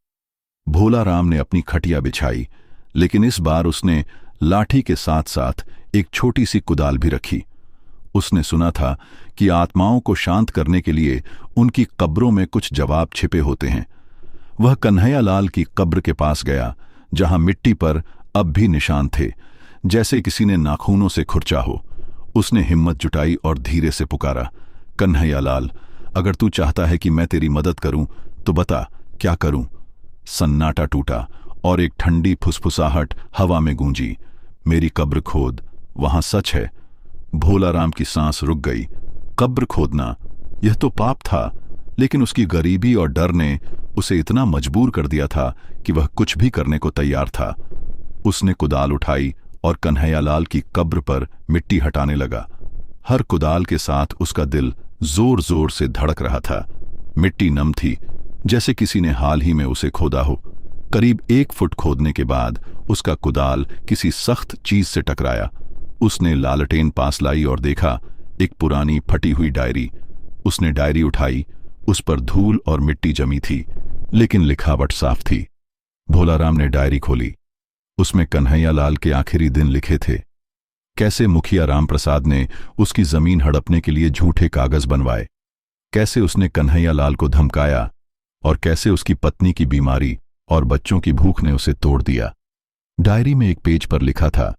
भोलाराम ने अपनी खटिया बिछाई, लेकिन इस बार उसने लाठी के साथ साथ एक छोटी सी कुदाल भी रखी। उसने सुना था कि आत्माओं को शांत करने के लिए उनकी कब्रों में कुछ जवाब छिपे होते हैं। वह कन्हैया लाल की कब्र के पास गया, जहां मिट्टी पर अब भी निशान थे, जैसे किसी ने नाखूनों से खुरचा हो। उसने हिम्मत जुटाई और धीरे से पुकारा, कन्हैया लाल, अगर तू चाहता है कि मैं तेरी मदद करूं तो बता, क्या करूं? सन्नाटा टूटा और एक ठंडी फुसफुसाहट हवा में गूंजी, मेरी कब्र खोद, वहां सच है। भोलाराम की सांस रुक गई। कब्र खोदना, यह तो पाप था, लेकिन उसकी गरीबी और डर ने उसे इतना मजबूर कर दिया था कि वह कुछ भी करने को तैयार था। उसने कुदाल उठाई और कन्हैया लाल की कब्र पर मिट्टी हटाने लगा। हर कुदाल के साथ उसका दिल जोर जोर से धड़क रहा था। मिट्टी नम थी, जैसे किसी ने हाल ही में उसे खोदा हो। करीब 1 फुट खोदने के बाद उसका कुदाल किसी सख्त चीज से टकराया। उसने लालटेन पास लाई और देखा, एक पुरानी फटी हुई डायरी। उसने डायरी उठाई, उस पर धूल और मिट्टी जमी थी, लेकिन लिखावट साफ थी। भोलाराम ने डायरी खोली। उसमें कन्हैया लाल के आखिरी दिन लिखे थे। कैसे मुखिया राम प्रसाद ने उसकी जमीन हड़पने के लिए झूठे कागज बनवाए, कैसे उसने कन्हैया लाल को धमकाया और कैसे उसकी पत्नी की बीमारी और बच्चों की भूख ने उसे तोड़ दिया। डायरी में एक पेज पर लिखा था,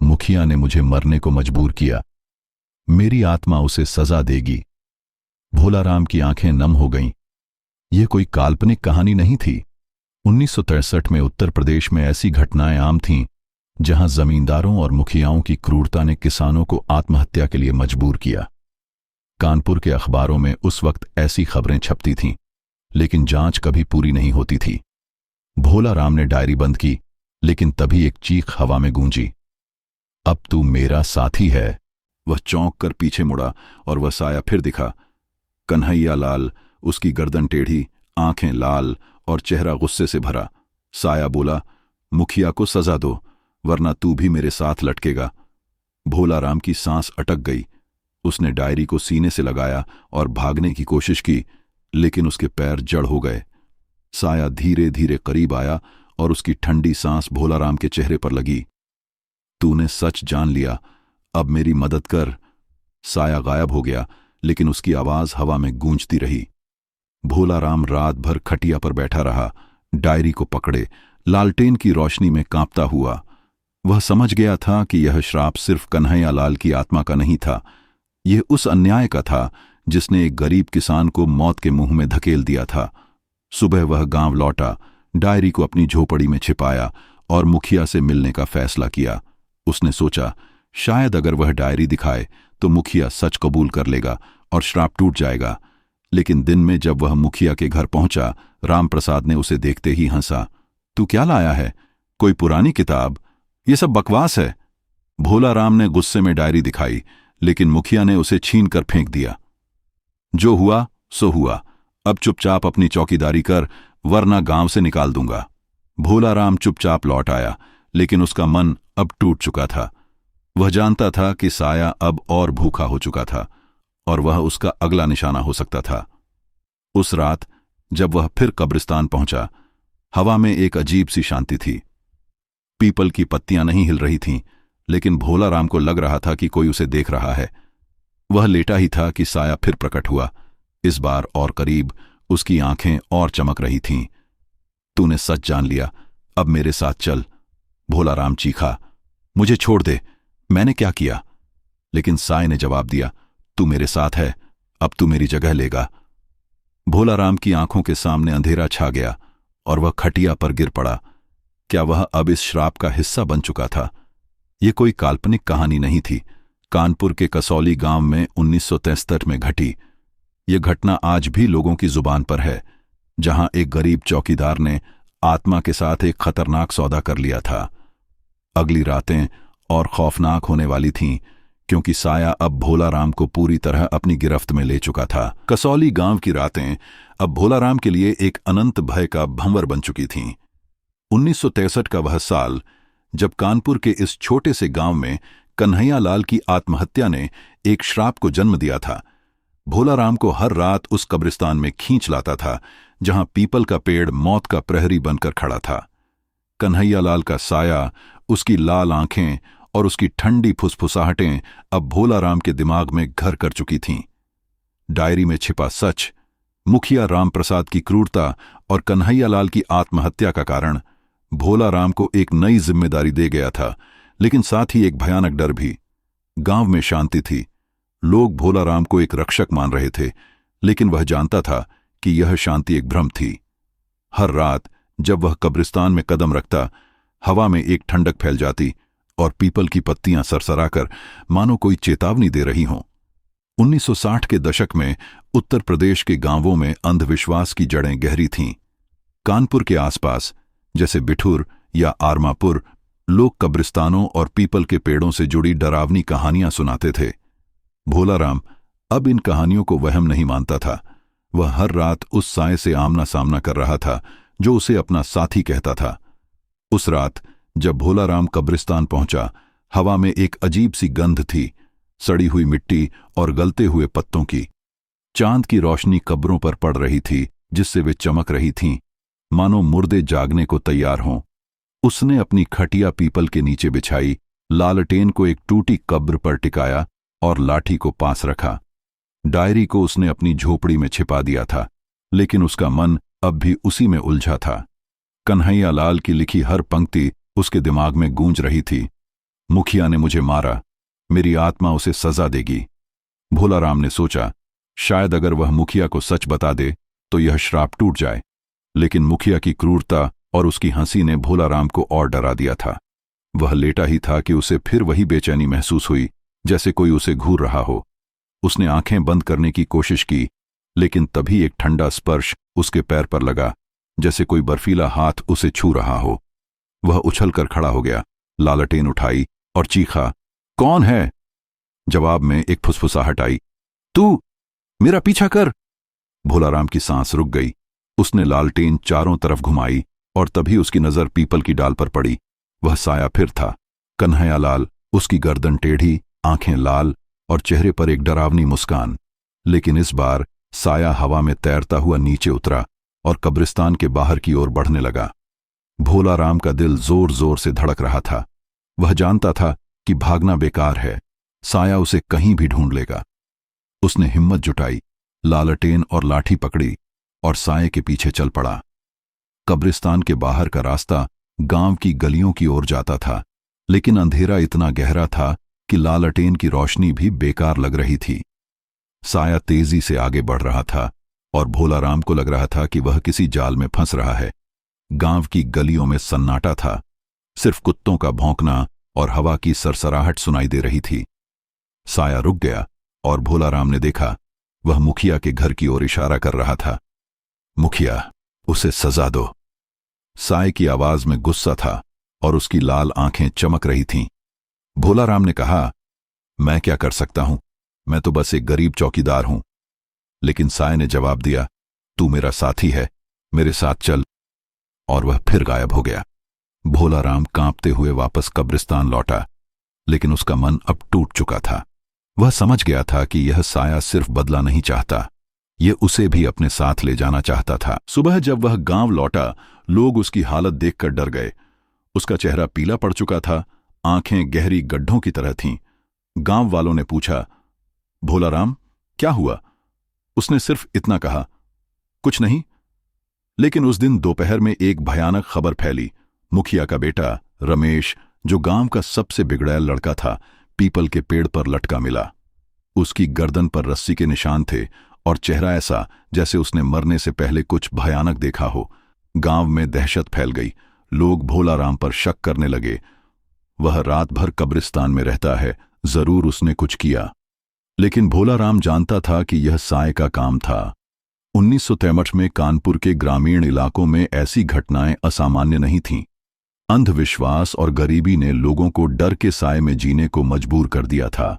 मुखिया ने मुझे मरने को मजबूर किया, मेरी आत्मा उसे सजा देगी। भोलाराम की आंखें नम हो गईं। यह कोई काल्पनिक कहानी नहीं थी। 1963 में उत्तर प्रदेश में ऐसी घटनाएं आम थीं, जहां जमींदारों और मुखियाओं की क्रूरता ने किसानों को आत्महत्या के लिए मजबूर किया। कानपुर के अखबारों में उस वक्त ऐसी खबरें छपती थीं, लेकिन जांच कभी पूरी नहीं होती थी। भोलाराम ने डायरी बंद की, लेकिन तभी एक चीख हवा में गूंजी, अब तू मेरा साथी है। वह चौंक कर पीछे मुड़ा और वह साया फिर दिखा। कन्हैया लाल, उसकी गर्दन टेढ़ी, आंखें लाल और चेहरा गुस्से से भरा। साया बोला, मुखिया को सजा दो, वरना तू भी मेरे साथ लटकेगा। भोलाराम की सांस अटक गई। उसने डायरी को सीने से लगाया और भागने की कोशिश की, लेकिन उसके पैर जड़ हो गए। साया धीरे धीरे करीब आया और उसकी ठंडी सांस भोलाराम के चेहरे पर लगी। तूने सच जान लिया, अब मेरी मदद कर। साया गायब हो गया, लेकिन उसकी आवाज हवा में गूंजती रही। भोलाराम रात भर खटिया पर बैठा रहा, डायरी को पकड़े, लालटेन की रोशनी में कांपता हुआ। वह समझ गया था कि यह श्राप सिर्फ कन्हैया लाल की आत्मा का नहीं था, यह उस अन्याय का था जिसने एक गरीब किसान को मौत के मुंह में धकेल दिया था। सुबह वह गांव लौटा, डायरी को अपनी झोपड़ी में छिपाया और मुखिया से मिलने का फैसला किया। उसने सोचा, शायद अगर वह डायरी दिखाए तो मुखिया सच कबूल कर लेगा और श्राप टूट जाएगा। लेकिन दिन में जब वह मुखिया के घर पहुंचा, रामप्रसाद ने उसे देखते ही हंसा। तू क्या लाया है? कोई पुरानी किताब? ये सब बकवास है। भोला राम ने गुस्से में डायरी दिखाई, लेकिन मुखिया ने उसे छीन कर फेंक दिया। जो हुआ सो हुआ, अब चुपचाप अपनी चौकीदारी कर, वरना गांव से निकाल दूंगा। भोला राम चुपचाप लौट आया, लेकिन उसका मन अब टूट चुका था। वह जानता था कि साया अब और भूखा हो चुका था और वह उसका अगला निशाना हो सकता था। उस रात जब वह फिर कब्रिस्तान पहुंचा, हवा में एक अजीब सी शांति थी। पीपल की पत्तियां नहीं हिल रही थीं, लेकिन भोला राम को लग रहा था कि कोई उसे देख रहा है। वह लेटा ही था कि साया फिर प्रकट हुआ, इस बार और करीब। उसकी आंखें और चमक रही थीं। तूने सच जान लिया, अब मेरे साथ चल। भोला राम चीखा, मुझे छोड़ दे, मैंने क्या किया? लेकिन साय ने जवाब दिया, तू मेरे साथ है, अब तू मेरी जगह लेगा। भोला राम की आंखों के सामने अंधेरा छा गया और वह खटिया पर गिर पड़ा। क्या वह अब इस श्राप का हिस्सा बन चुका था? यह कोई काल्पनिक कहानी नहीं थी। कानपुर के कसौली गांव में 1963 में घटी। यह घटना आज भी लोगों की जुबान पर है, जहां एक गरीब चौकीदार ने आत्मा के साथ एक खतरनाक सौदा कर लिया था। अगली रातें और खौफनाक होने वाली थीं, क्योंकि साया अब भोला राम को पूरी तरह अपनी गिरफ्त में ले चुका था। कसौली गांव की रातें अब भोला राम के लिए एक अनंत भय का भंवर बन चुकी थीं। 1963 का वह साल, जब कानपुर के इस छोटे से गांव में कन्हैया लाल की आत्महत्या ने एक श्राप को जन्म दिया था। भोला राम को हर रात उस कब्रिस्तान में खींच लाता था, जहां पीपल का पेड़ मौत का प्रहरी बनकर खड़ा था। कन्हैया लाल का साया, उसकी लाल आंखें और उसकी ठंडी फुसफुसाहटें अब भोला राम के दिमाग में घर कर चुकी थीं। डायरी में छिपा सच, मुखिया रामप्रसाद की क्रूरता और कन्हैया लाल की आत्महत्या का कारण भोला राम को एक नई जिम्मेदारी दे गया था, लेकिन साथ ही एक भयानक डर भी। गांव में शांति थी। लोग भोला राम को एक रक्षक मान रहे थे, लेकिन वह जानता था कि यह शांति एक भ्रम थी। हर रात जब वह कब्रिस्तान में कदम रखता, हवा में एक ठंडक फैल जाती और पीपल की पत्तियां सरसराकर मानो कोई चेतावनी दे रही हों। 1960 के दशक में उत्तर प्रदेश के गांवों में अंधविश्वास की जड़ें गहरी थीं। कानपुर के आसपास, जैसे बिठूर या आरमापुर, लोग कब्रिस्तानों और पीपल के पेड़ों से जुड़ी डरावनी कहानियां सुनाते थे। भोला राम अब इन कहानियों को वहम नहीं मानता था। वह हर रात उस साए से आमना सामना कर रहा था, जो उसे अपना साथी कहता था। उस रात जब भोला राम कब्रिस्तान पहुंचा, हवा में एक अजीब सी गंध थी, सड़ी हुई मिट्टी और गलते हुए पत्तों की। चांद की रोशनी कब्रों पर पड़ रही थी, जिससे वे चमक रही थीं, मानो मुर्दे जागने को तैयार हों। उसने अपनी खटिया पीपल के नीचे बिछाई, लालटेन को एक टूटी कब्र पर टिकाया और लाठी को पास रखा। डायरी को उसने अपनी झोपड़ी में छिपा दिया था, लेकिन उसका मन अब भी उसी में उलझा था। कन्हैया लाल की लिखी हर पंक्ति उसके दिमाग में गूंज रही थी। मुखिया ने मुझे मारा, मेरी आत्मा उसे सजा देगी। भोला राम ने सोचा, शायद अगर वह मुखिया को सच बता दे तो यह श्राप टूट जाए। लेकिन मुखिया की क्रूरता और उसकी हंसी ने भोला राम को और डरा दिया था। वह लेटा ही था कि उसे फिर वही बेचैनी महसूस हुई, जैसे कोई उसे घूर रहा हो। उसने आंखें बंद करने की कोशिश की, लेकिन तभी एक ठंडा स्पर्श उसके पैर पर लगा, जैसे कोई बर्फीला हाथ उसे छू रहा हो। वह उछलकर खड़ा हो गया, लालटेन उठाई और चीखा, कौन है? जवाब में एक फुसफुसाहट आई, तू, मेरा पीछा कर। भोला राम की सांस रुक गई। उसने लालटेन चारों तरफ घुमाई और तभी उसकी नजर पीपल की डाल पर पड़ी। वह साया फिर था, कन्हैया लाल, उसकी गर्दन टेढ़ी, आंखें लाल और चेहरे पर एक डरावनी मुस्कान। लेकिन इस बार साया हवा में तैरता हुआ नीचे उतरा और कब्रिस्तान के बाहर की ओर बढ़ने लगा। भोला राम का दिल जोर जोर से धड़क रहा था। वह जानता था कि भागना बेकार है, साया उसे कहीं भी ढूंढ लेगा। उसने हिम्मत जुटाई, लालटेन और लाठी पकड़ी और साये के पीछे चल पड़ा। कब्रिस्तान के बाहर का रास्ता गांव की गलियों की ओर जाता था, लेकिन अंधेरा इतना गहरा था कि लालटेन की रोशनी भी बेकार लग रही थी। साया तेजी से आगे बढ़ रहा था और भोला राम को लग रहा था कि वह किसी जाल में फंस रहा है। गांव की गलियों में सन्नाटा था, सिर्फ कुत्तों का भौंकना और हवा की सरसराहट सुनाई दे रही थी। साया रुक गया और भोला राम ने देखा वह मुखिया के घर की ओर इशारा कर रहा था। मुखिया, उसे सजा दो। साय की आवाज में गुस्सा था और उसकी लाल आंखें चमक रही थीं। भोलाराम ने कहा, मैं क्या कर सकता हूं, मैं तो बस एक गरीब चौकीदार हूं। लेकिन साय ने जवाब दिया, तू मेरा साथी है, मेरे साथ चल। और वह फिर गायब हो गया। भोलाराम कांपते हुए वापस कब्रिस्तान लौटा, लेकिन उसका मन अब टूट चुका था। वह समझ गया था कि यह साया सिर्फ बदला नहीं चाहता, यह उसे भी अपने साथ ले जाना चाहता था। सुबह जब वह गांव लौटा, लोग उसकी हालत देखकर डर गए। उसका चेहरा पीला पड़ चुका था, आंखें गहरी गड्ढों की तरह थीं। गांव वालों ने पूछा, भोलाराम, क्या हुआ? उसने सिर्फ इतना कहा, कुछ नहीं। लेकिन उस दिन दोपहर में एक भयानक खबर फैली। मुखिया का बेटा रमेश, जो गांव का सबसे बिगड़ैल लड़का था, पीपल के पेड़ पर लटका मिला। उसकी गर्दन पर रस्सी के निशान थे और चेहरा ऐसा जैसे उसने मरने से पहले कुछ भयानक देखा हो। गांव में दहशत फैल गई। लोग भोलाराम पर शक करने लगे। वह रात भर कब्रिस्तान में रहता है, जरूर उसने कुछ किया। लेकिन भोलाराम जानता था कि यह साय का काम था। 1963 में कानपुर के ग्रामीण इलाकों में ऐसी घटनाएं असामान्य नहीं थीं। अंधविश्वास और गरीबी ने लोगों को डर के साए में जीने को मजबूर कर दिया था।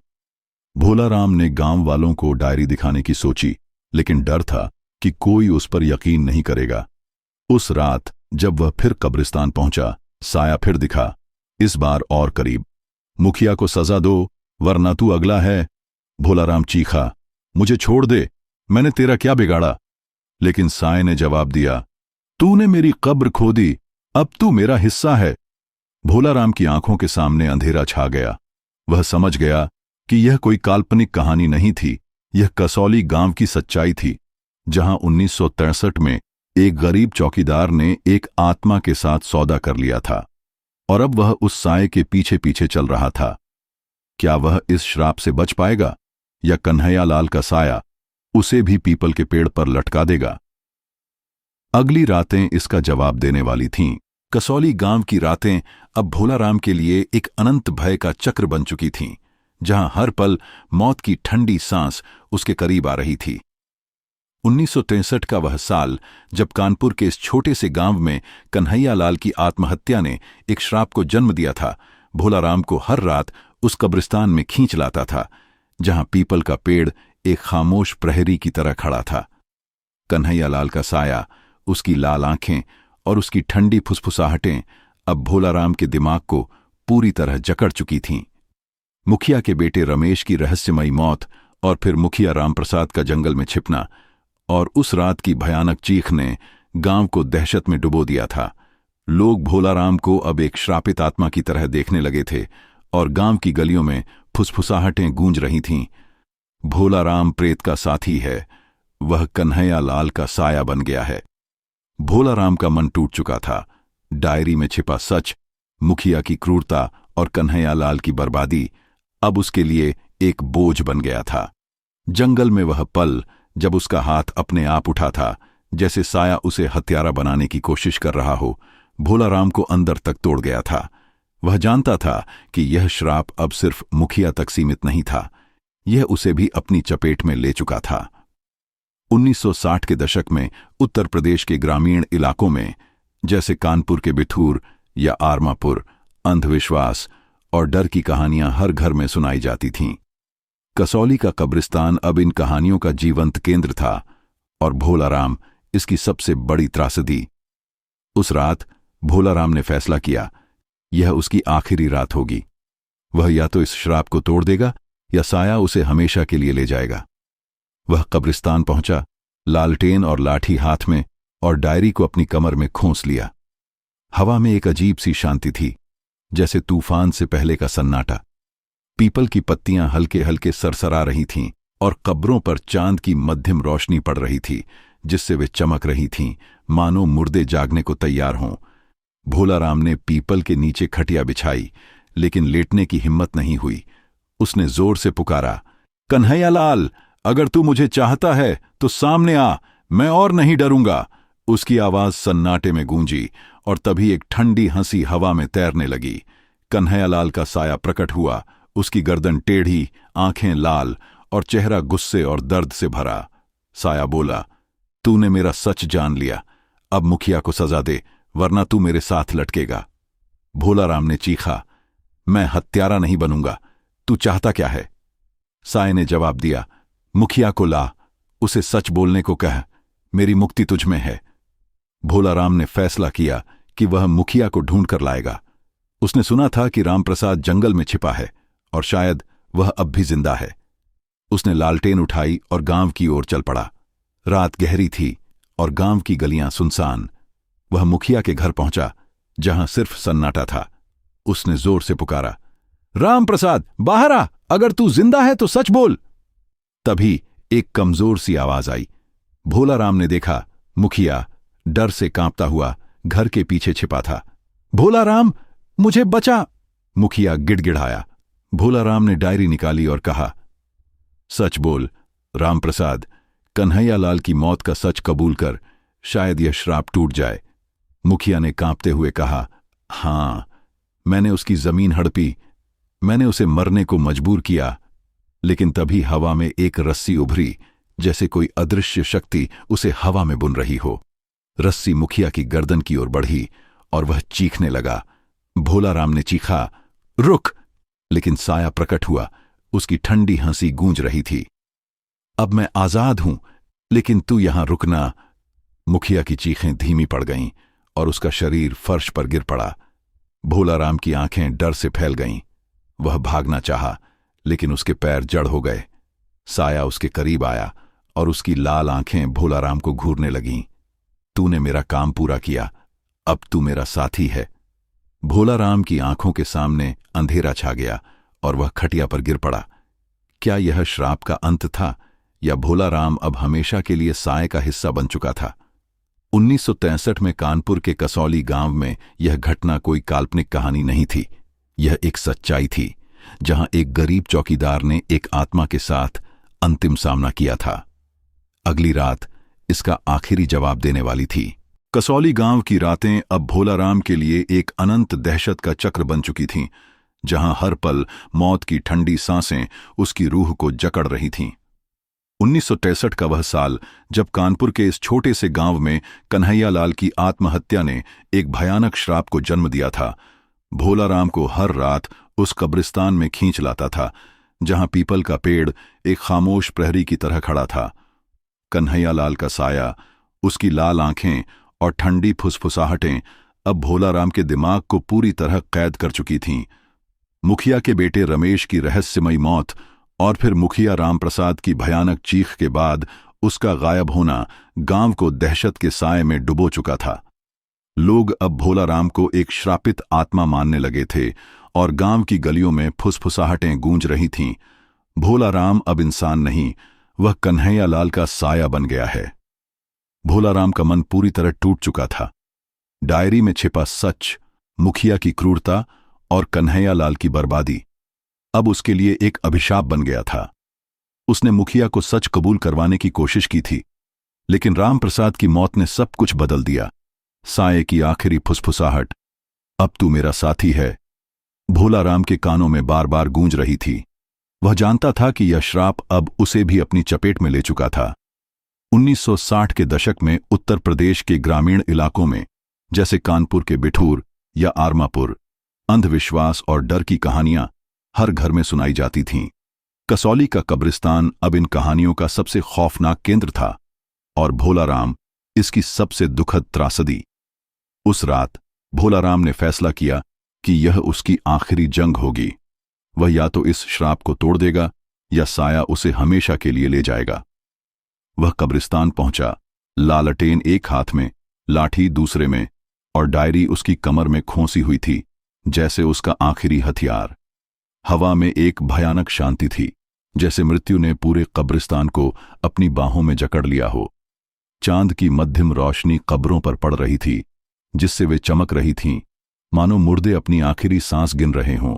भोलाराम ने गांव वालों को डायरी दिखाने की सोची, लेकिन डर था कि कोई उस पर यकीन नहीं करेगा। उस रात जब वह फिर कब्रिस्तान पहुंचा, साया फिर दिखा, इस बार और करीब। मुखिया को सजा दो, वरना तू अगला है। भोलाराम चीखा, मुझे छोड़ दे, मैंने तेरा क्या बिगाड़ा? लेकिन साय ने जवाब दिया, तूने मेरी कब्र खोदी, अब तू मेरा हिस्सा है। भोलाराम की आंखों के सामने अंधेरा छा गया। वह समझ गया कि यह कोई काल्पनिक कहानी नहीं थी, यह कसौली गांव की सच्चाई थी, जहां 1963 में एक गरीब चौकीदार ने एक आत्मा के साथ सौदा कर लिया था, और अब वह उस साय के पीछे पीछे चल रहा था। क्या वह इस श्राप से बच पाएगा, या कन्हैया लाल का साया उसे भी पीपल के पेड़ पर लटका देगा? अगली रातें इसका जवाब देने वाली थीं। कसौली गांव की रातें अब भोलाराम के लिए एक अनंत भय का चक्र बन चुकी थीं, जहां हर पल मौत की ठंडी सांस उसके करीब आ रही थी। 1963 का वह साल, जब कानपुर के इस छोटे से गांव में कन्हैया लाल की आत्महत्या ने एक श्राप को जन्म दिया था, भोलाराम को हर रात उस कब्रिस्तान में खींच लाता था, जहां पीपल का पेड़ एक खामोश प्रहरी की तरह खड़ा था। कन्हैया लाल का साया, उसकी लाल आंखें और उसकी ठंडी फुसफुसाहटें अब भोलाराम के दिमाग को पूरी तरह जकड़ चुकी थीं। मुखिया के बेटे रमेश की रहस्यमयी मौत, और फिर मुखिया रामप्रसाद का जंगल में छिपना, और उस रात की भयानक चीख ने गांव को दहशत में डुबो दिया था। लोग भोलाराम को अब एक श्रापित आत्मा की तरह देखने लगे थे, और गांव की गलियों में फुसफुसाहटें गूंज रही थीं। भोलाराम प्रेत का साथी है, वह कन्हैया लाल का साया बन गया है। भोलाराम का मन टूट चुका था। डायरी में छिपा सच, मुखिया की क्रूरता और कन्हैया लाल की बर्बादी अब उसके लिए एक बोझ बन गया था। जंगल में वह पल जब उसका हाथ अपने आप उठा था, जैसे साया उसे हत्यारा बनाने की कोशिश कर रहा हो, भोलाराम को अंदर तक तोड़ गया था। वह जानता था कि यह श्राप अब सिर्फ मुखिया तक सीमित नहीं था, यह उसे भी अपनी चपेट में ले चुका था। 1960 के दशक में उत्तर प्रदेश के ग्रामीण इलाकों में, जैसे कानपुर के बिथूर या आरमापुर, अंधविश्वास और डर की कहानियां हर घर में सुनाई जाती थीं। कसौली का कब्रिस्तान अब इन कहानियों का जीवंत केंद्र था, और भोलाराम इसकी सबसे बड़ी त्रासदी। उस रात भोलाराम ने फैसला किया, यह उसकी आखिरी रात होगी। वह या तो इस श्राप को तोड़ देगा, या साया उसे हमेशा के लिए ले जाएगा। वह कब्रिस्तान पहुंचा, लालटेन और लाठी हाथ में, और डायरी को अपनी कमर में खोंस लिया। हवा में एक अजीब सी शांति थी, जैसे तूफान से पहले का सन्नाटा। पीपल की पत्तियां हल्के हल्के सरसरा रही थीं, और कब्रों पर चांद की मध्यम रोशनी पड़ रही थी, जिससे वे चमक रही थीं, मानो मुर्दे जागने को तैयार हों। भोलाराम ने पीपल के नीचे खटिया बिछाई, लेकिन लेटने की हिम्मत नहीं हुई। उसने जोर से पुकारा, कन्हैया लाल, अगर तू मुझे चाहता है तो सामने आ, मैं और नहीं डरूंगा। उसकी आवाज सन्नाटे में गूंजी, और तभी एक ठंडी हंसी हवा में तैरने लगी। कन्हैया लाल का साया प्रकट हुआ, उसकी गर्दन टेढ़ी, आंखें लाल, और चेहरा गुस्से और दर्द से भरा। साया बोला, तूने मेरा सच जान लिया, अब मुखिया को सजा दे वरना तू मेरे साथ लटकेगा। भोलाराम ने चीखा, मैं हत्यारा नहीं बनूंगा, तू चाहता क्या है? साये ने जवाब दिया, मुखिया को ला, उसे सच बोलने को कह, मेरी मुक्ति तुझ में है। भोलाराम ने फैसला किया कि वह मुखिया को ढूंढ कर लाएगा। उसने सुना था कि रामप्रसाद जंगल में छिपा है और शायद वह अब भी जिंदा है। उसने लालटेन उठाई और गांव की ओर चल पड़ा। रात गहरी थी और गांव की गलियां सुनसान। वह मुखिया के घर पहुंचा जहां सिर्फ सन्नाटा था। उसने जोर से पुकारा, रामप्रसाद बाहर आ, अगर तू जिंदा है तो सच बोल। तभी एक कमजोर सी आवाज आई। भोलाराम ने देखा, मुखिया डर से कांपता हुआ घर के पीछे छिपा था। भोलाराम, मुझे बचा, मुखिया गिड़गिड़ाया। भोलाराम ने डायरी निकाली और कहा, सच बोल रामप्रसाद, कन्हैयालाल की मौत का सच कबूल कर, शायद यह श्राप टूट जाए। मुखिया ने कांपते हुए कहा, हां, मैंने उसकी जमीन हड़पी, मैंने उसे मरने को मजबूर किया। लेकिन तभी हवा में एक रस्सी उभरी, जैसे कोई अदृश्य शक्ति उसे हवा में बुन रही हो। रस्सी मुखिया की गर्दन की ओर बढ़ी और वह चीखने लगा। भोलाराम ने चीखा, रुक! लेकिन साया प्रकट हुआ, उसकी ठंडी हंसी गूंज रही थी। अब मैं आजाद हूं, लेकिन तू यहां रुकना। मुखिया की चीखें धीमी पड़ गईं और उसका शरीर फर्श पर गिर पड़ा। भोलाराम की आंखें डर से फैल गईं। वह भागना चाहा, लेकिन उसके पैर जड़ हो गए। साया उसके करीब आया और उसकी लाल आंखें भोलाराम को घूरने लगीं। तूने मेरा काम पूरा किया, अब तू मेरा साथी है। भोलाराम की आंखों के सामने अंधेरा छा गया और वह खटिया पर गिर पड़ा। क्या यह श्राप का अंत था या भोलाराम अब हमेशा के लिए साये का हिस्सा बन चुका था? 1963 में कानपुर के कसौली गांव में यह घटना कोई काल्पनिक कहानी नहीं थी। यह एक सच्चाई थी, जहां एक गरीब चौकीदार ने एक आत्मा के साथ अंतिम सामना किया था। अगली रात इसका आखिरी जवाब देने वाली थी। कसौली गांव की रातें अब भोलाराम के लिए एक अनंत दहशत का चक्र बन चुकी थीं, जहां हर पल मौत की ठंडी सांसें उसकी रूह को जकड़ रही थीं। 1963 का वह साल, जब कानपुर के इस छोटे से गांव में कन्हैयालाल की आत्महत्या ने एक भयानक श्राप को जन्म दिया था, भोलाराम को हर रात उस कब्रिस्तान में खींच लाता था, जहां पीपल का पेड़ एक खामोश प्रहरी की तरह खड़ा था। कन्हैयालाल का साया, उसकी लाल आंखें और ठंडी फुसफुसाहटें अब भोलाराम के दिमाग को पूरी तरह कैद कर चुकी थीं। मुखिया के बेटे रमेश की रहस्यमयी मौत और फिर मुखिया रामप्रसाद की भयानक चीख के बाद उसका गायब होना गांव को दहशत के साए में डुबो चुका था। लोग अब भोलाराम को एक श्रापित आत्मा मानने लगे थे और गांव की गलियों में फुसफुसाहटें गूंज रही थीं। भोलाराम अब इंसान नहीं, वह कन्हैयालाल का साया बन गया है। भोलाराम का मन पूरी तरह टूट चुका था। डायरी में छिपा सच, मुखिया की क्रूरता और कन्हैयालाल की बर्बादी अब उसके लिए एक अभिशाप बन गया था। उसने मुखिया को सच कबूल करवाने की कोशिश की थी, लेकिन रामप्रसाद की मौत ने सब कुछ बदल दिया। साये की आखिरी फुसफुसाहट, अब तू मेरा साथी है, भोलाराम के कानों में बार बार गूंज रही थी। वह जानता था कि यह श्राप अब उसे भी अपनी चपेट में ले चुका था। 1960 के दशक में उत्तर प्रदेश के ग्रामीण इलाकों में, जैसे कानपुर के बिठूर या आरमापुर, अंधविश्वास और डर की कहानियां हर घर में सुनाई जाती थीं। कसौली का कब्रिस्तान अब इन कहानियों का सबसे खौफनाक केंद्र था और भोलाराम इसकी सबसे दुखद त्रासदी। उस रात भोलाराम ने फैसला किया कि यह उसकी आखिरी जंग होगी। वह या तो इस श्राप को तोड़ देगा या साया उसे हमेशा के लिए ले जाएगा। वह कब्रिस्तान पहुंचा, लालटेन एक हाथ में, लाठी दूसरे में और डायरी उसकी कमर में खोंसी हुई थी, जैसे उसका आखिरी हथियार। हवा में एक भयानक शांति थी, जैसे मृत्यु ने पूरे कब्रिस्तान को अपनी बाहों में जकड़ लिया हो। चांद की मध्यम रोशनी कब्रों पर पड़ रही थी, जिससे वे चमक रही थीं, मानो मुर्दे अपनी आखिरी सांस गिन रहे हों।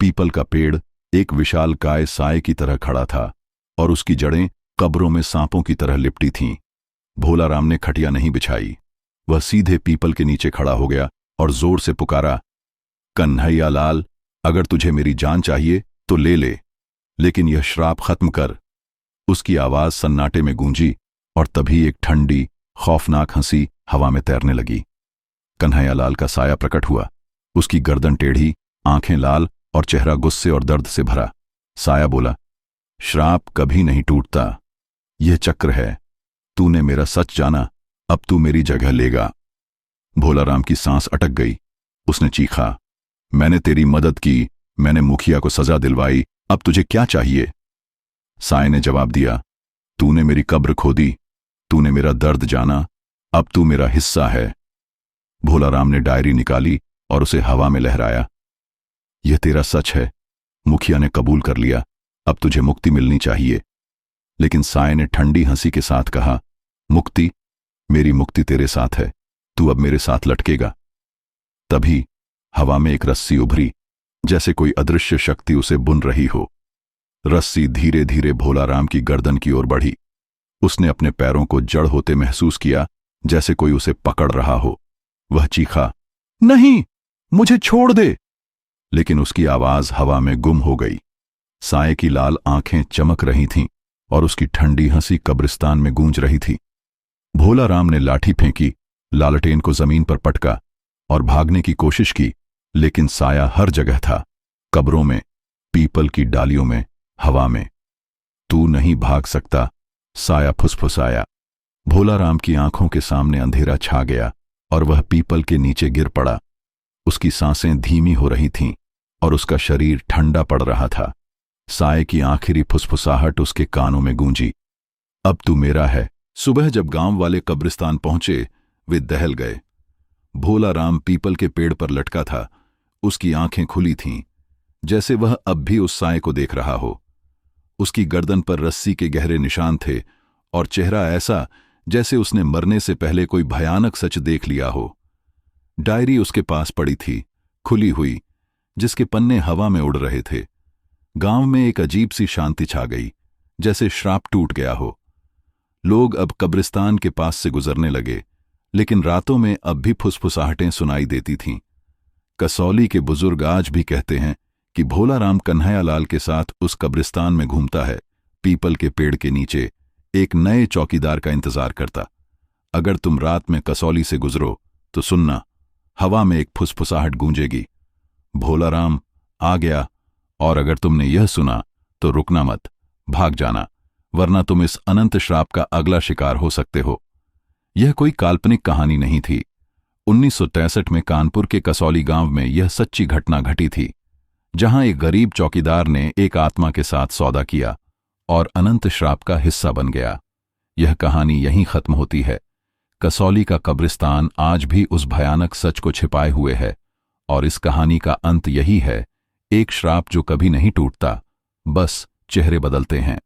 पीपल का पेड़ एक विशालकाय साये की तरह खड़ा था और उसकी जड़ें कब्रों में सांपों की तरह लिपटी थीं। भोलाराम ने खटिया नहीं बिछाई। वह सीधे पीपल के नीचे खड़ा हो गया और जोर से पुकारा, कन्हैयालाल, अगर तुझे मेरी जान चाहिए तो ले ले, लेकिन यह श्राप खत्म कर। उसकी आवाज सन्नाटे में गूंजी और तभी एक ठंडी खौफनाक हंसी हवा में तैरने लगी। कन्हैयालाल का साया प्रकट हुआ। उसकी गर्दन टेढ़ी, आंखें लाल और चेहरा गुस्से और दर्द से भरा। साया बोला, श्राप कभी नहीं टूटता, यह चक्र है। तूने मेरा सच जाना, अब तू मेरी जगह लेगा। भोलाराम की सांस अटक गई। उसने चीखा, मैंने तेरी मदद की, मैंने मुखिया को सजा दिलवाई, अब तुझे क्या चाहिए? साये ने जवाब दिया, तूने मेरी कब्र खोदी, तूने मेरा दर्द जाना, अब तू मेरा हिस्सा है। भोलाराम ने डायरी निकाली और उसे हवा में लहराया। यह तेरा सच है, मुखिया ने कबूल कर लिया, अब तुझे मुक्ति मिलनी चाहिए। लेकिन साये ने ठंडी हंसी के साथ कहा, मुक्ति? मेरी मुक्ति तेरे साथ है, तू अब मेरे साथ लटकेगा। तभी हवा में एक रस्सी उभरी, जैसे कोई अदृश्य शक्ति उसे बुन रही हो। रस्सी धीरे धीरे भोलाराम की गर्दन की ओर बढ़ी। उसने अपने पैरों को जड़ होते महसूस किया, जैसे कोई उसे पकड़ रहा हो। वह चीखा, नहीं, मुझे छोड़ दे। लेकिन उसकी आवाज हवा में गुम हो गई। साये की लाल आंखें चमक रही थीं और उसकी ठंडी हंसी कब्रिस्तान में गूंज रही थी। भोलाराम ने लाठी फेंकी, लालटेन को जमीन पर पटका और भागने की कोशिश की, लेकिन साया हर जगह था, कब्रों में, पीपल की डालियों में, हवा में। तू नहीं भाग सकता, साया फुसफुसाया। भोलाराम की आंखों के सामने अंधेरा छा गया और वह पीपल के नीचे गिर पड़ा। उसकी सांसें धीमी हो रही थीं और उसका शरीर ठंडा पड़ रहा था। साये की आखिरी फुसफुसाहट उसके कानों में गूंजी, अब तू मेरा है। सुबह जब गांव वाले कब्रिस्तान पहुंचे, वे दहल गए। भोलाराम पीपल के पेड़ पर लटका था। उसकी आंखें खुली थीं, जैसे वह अब भी उस साये को देख रहा हो। उसकी गर्दन पर रस्सी के गहरे निशान थे और चेहरा ऐसा जैसे उसने मरने से पहले कोई भयानक सच देख लिया हो। डायरी उसके पास पड़ी थी, खुली हुई, जिसके पन्ने हवा में उड़ रहे थे। गांव में एक अजीब सी शांति छा गई, जैसे श्राप टूट गया हो। लोग अब कब्रिस्तान के पास से गुजरने लगे, लेकिन रातों में अब भी फुसफुसाहटें सुनाई देती थीं। कसौली के बुजुर्ग आज भी कहते हैं कि भोलाराम कन्हैयालाल के साथ उस कब्रिस्तान में घूमता है, पीपल के पेड़ के नीचे, एक नए चौकीदार का इंतजार करता। अगर तुम रात में कसौली से गुजरो तो सुनना, हवा में एक फुसफुसाहट गूंजेगी, भोलाराम आ गया। और अगर तुमने यह सुना तो रुकना मत, भाग जाना, वरना तुम इस अनंत श्राप का अगला शिकार हो सकते हो। यह कोई काल्पनिक कहानी नहीं थी। 1963 में कानपुर के कसौली गांव में यह सच्ची घटना घटी थी, जहां एक गरीब चौकीदार ने एक आत्मा के साथ सौदा किया और अनंत श्राप का हिस्सा बन गया। यह कहानी यहीं खत्म होती है। कसौली का कब्रिस्तान आज भी उस भयानक सच को छिपाए हुए है और इस कहानी का अंत यही है, एक श्राप जो कभी नहीं टूटता, बस चेहरे बदलते हैं।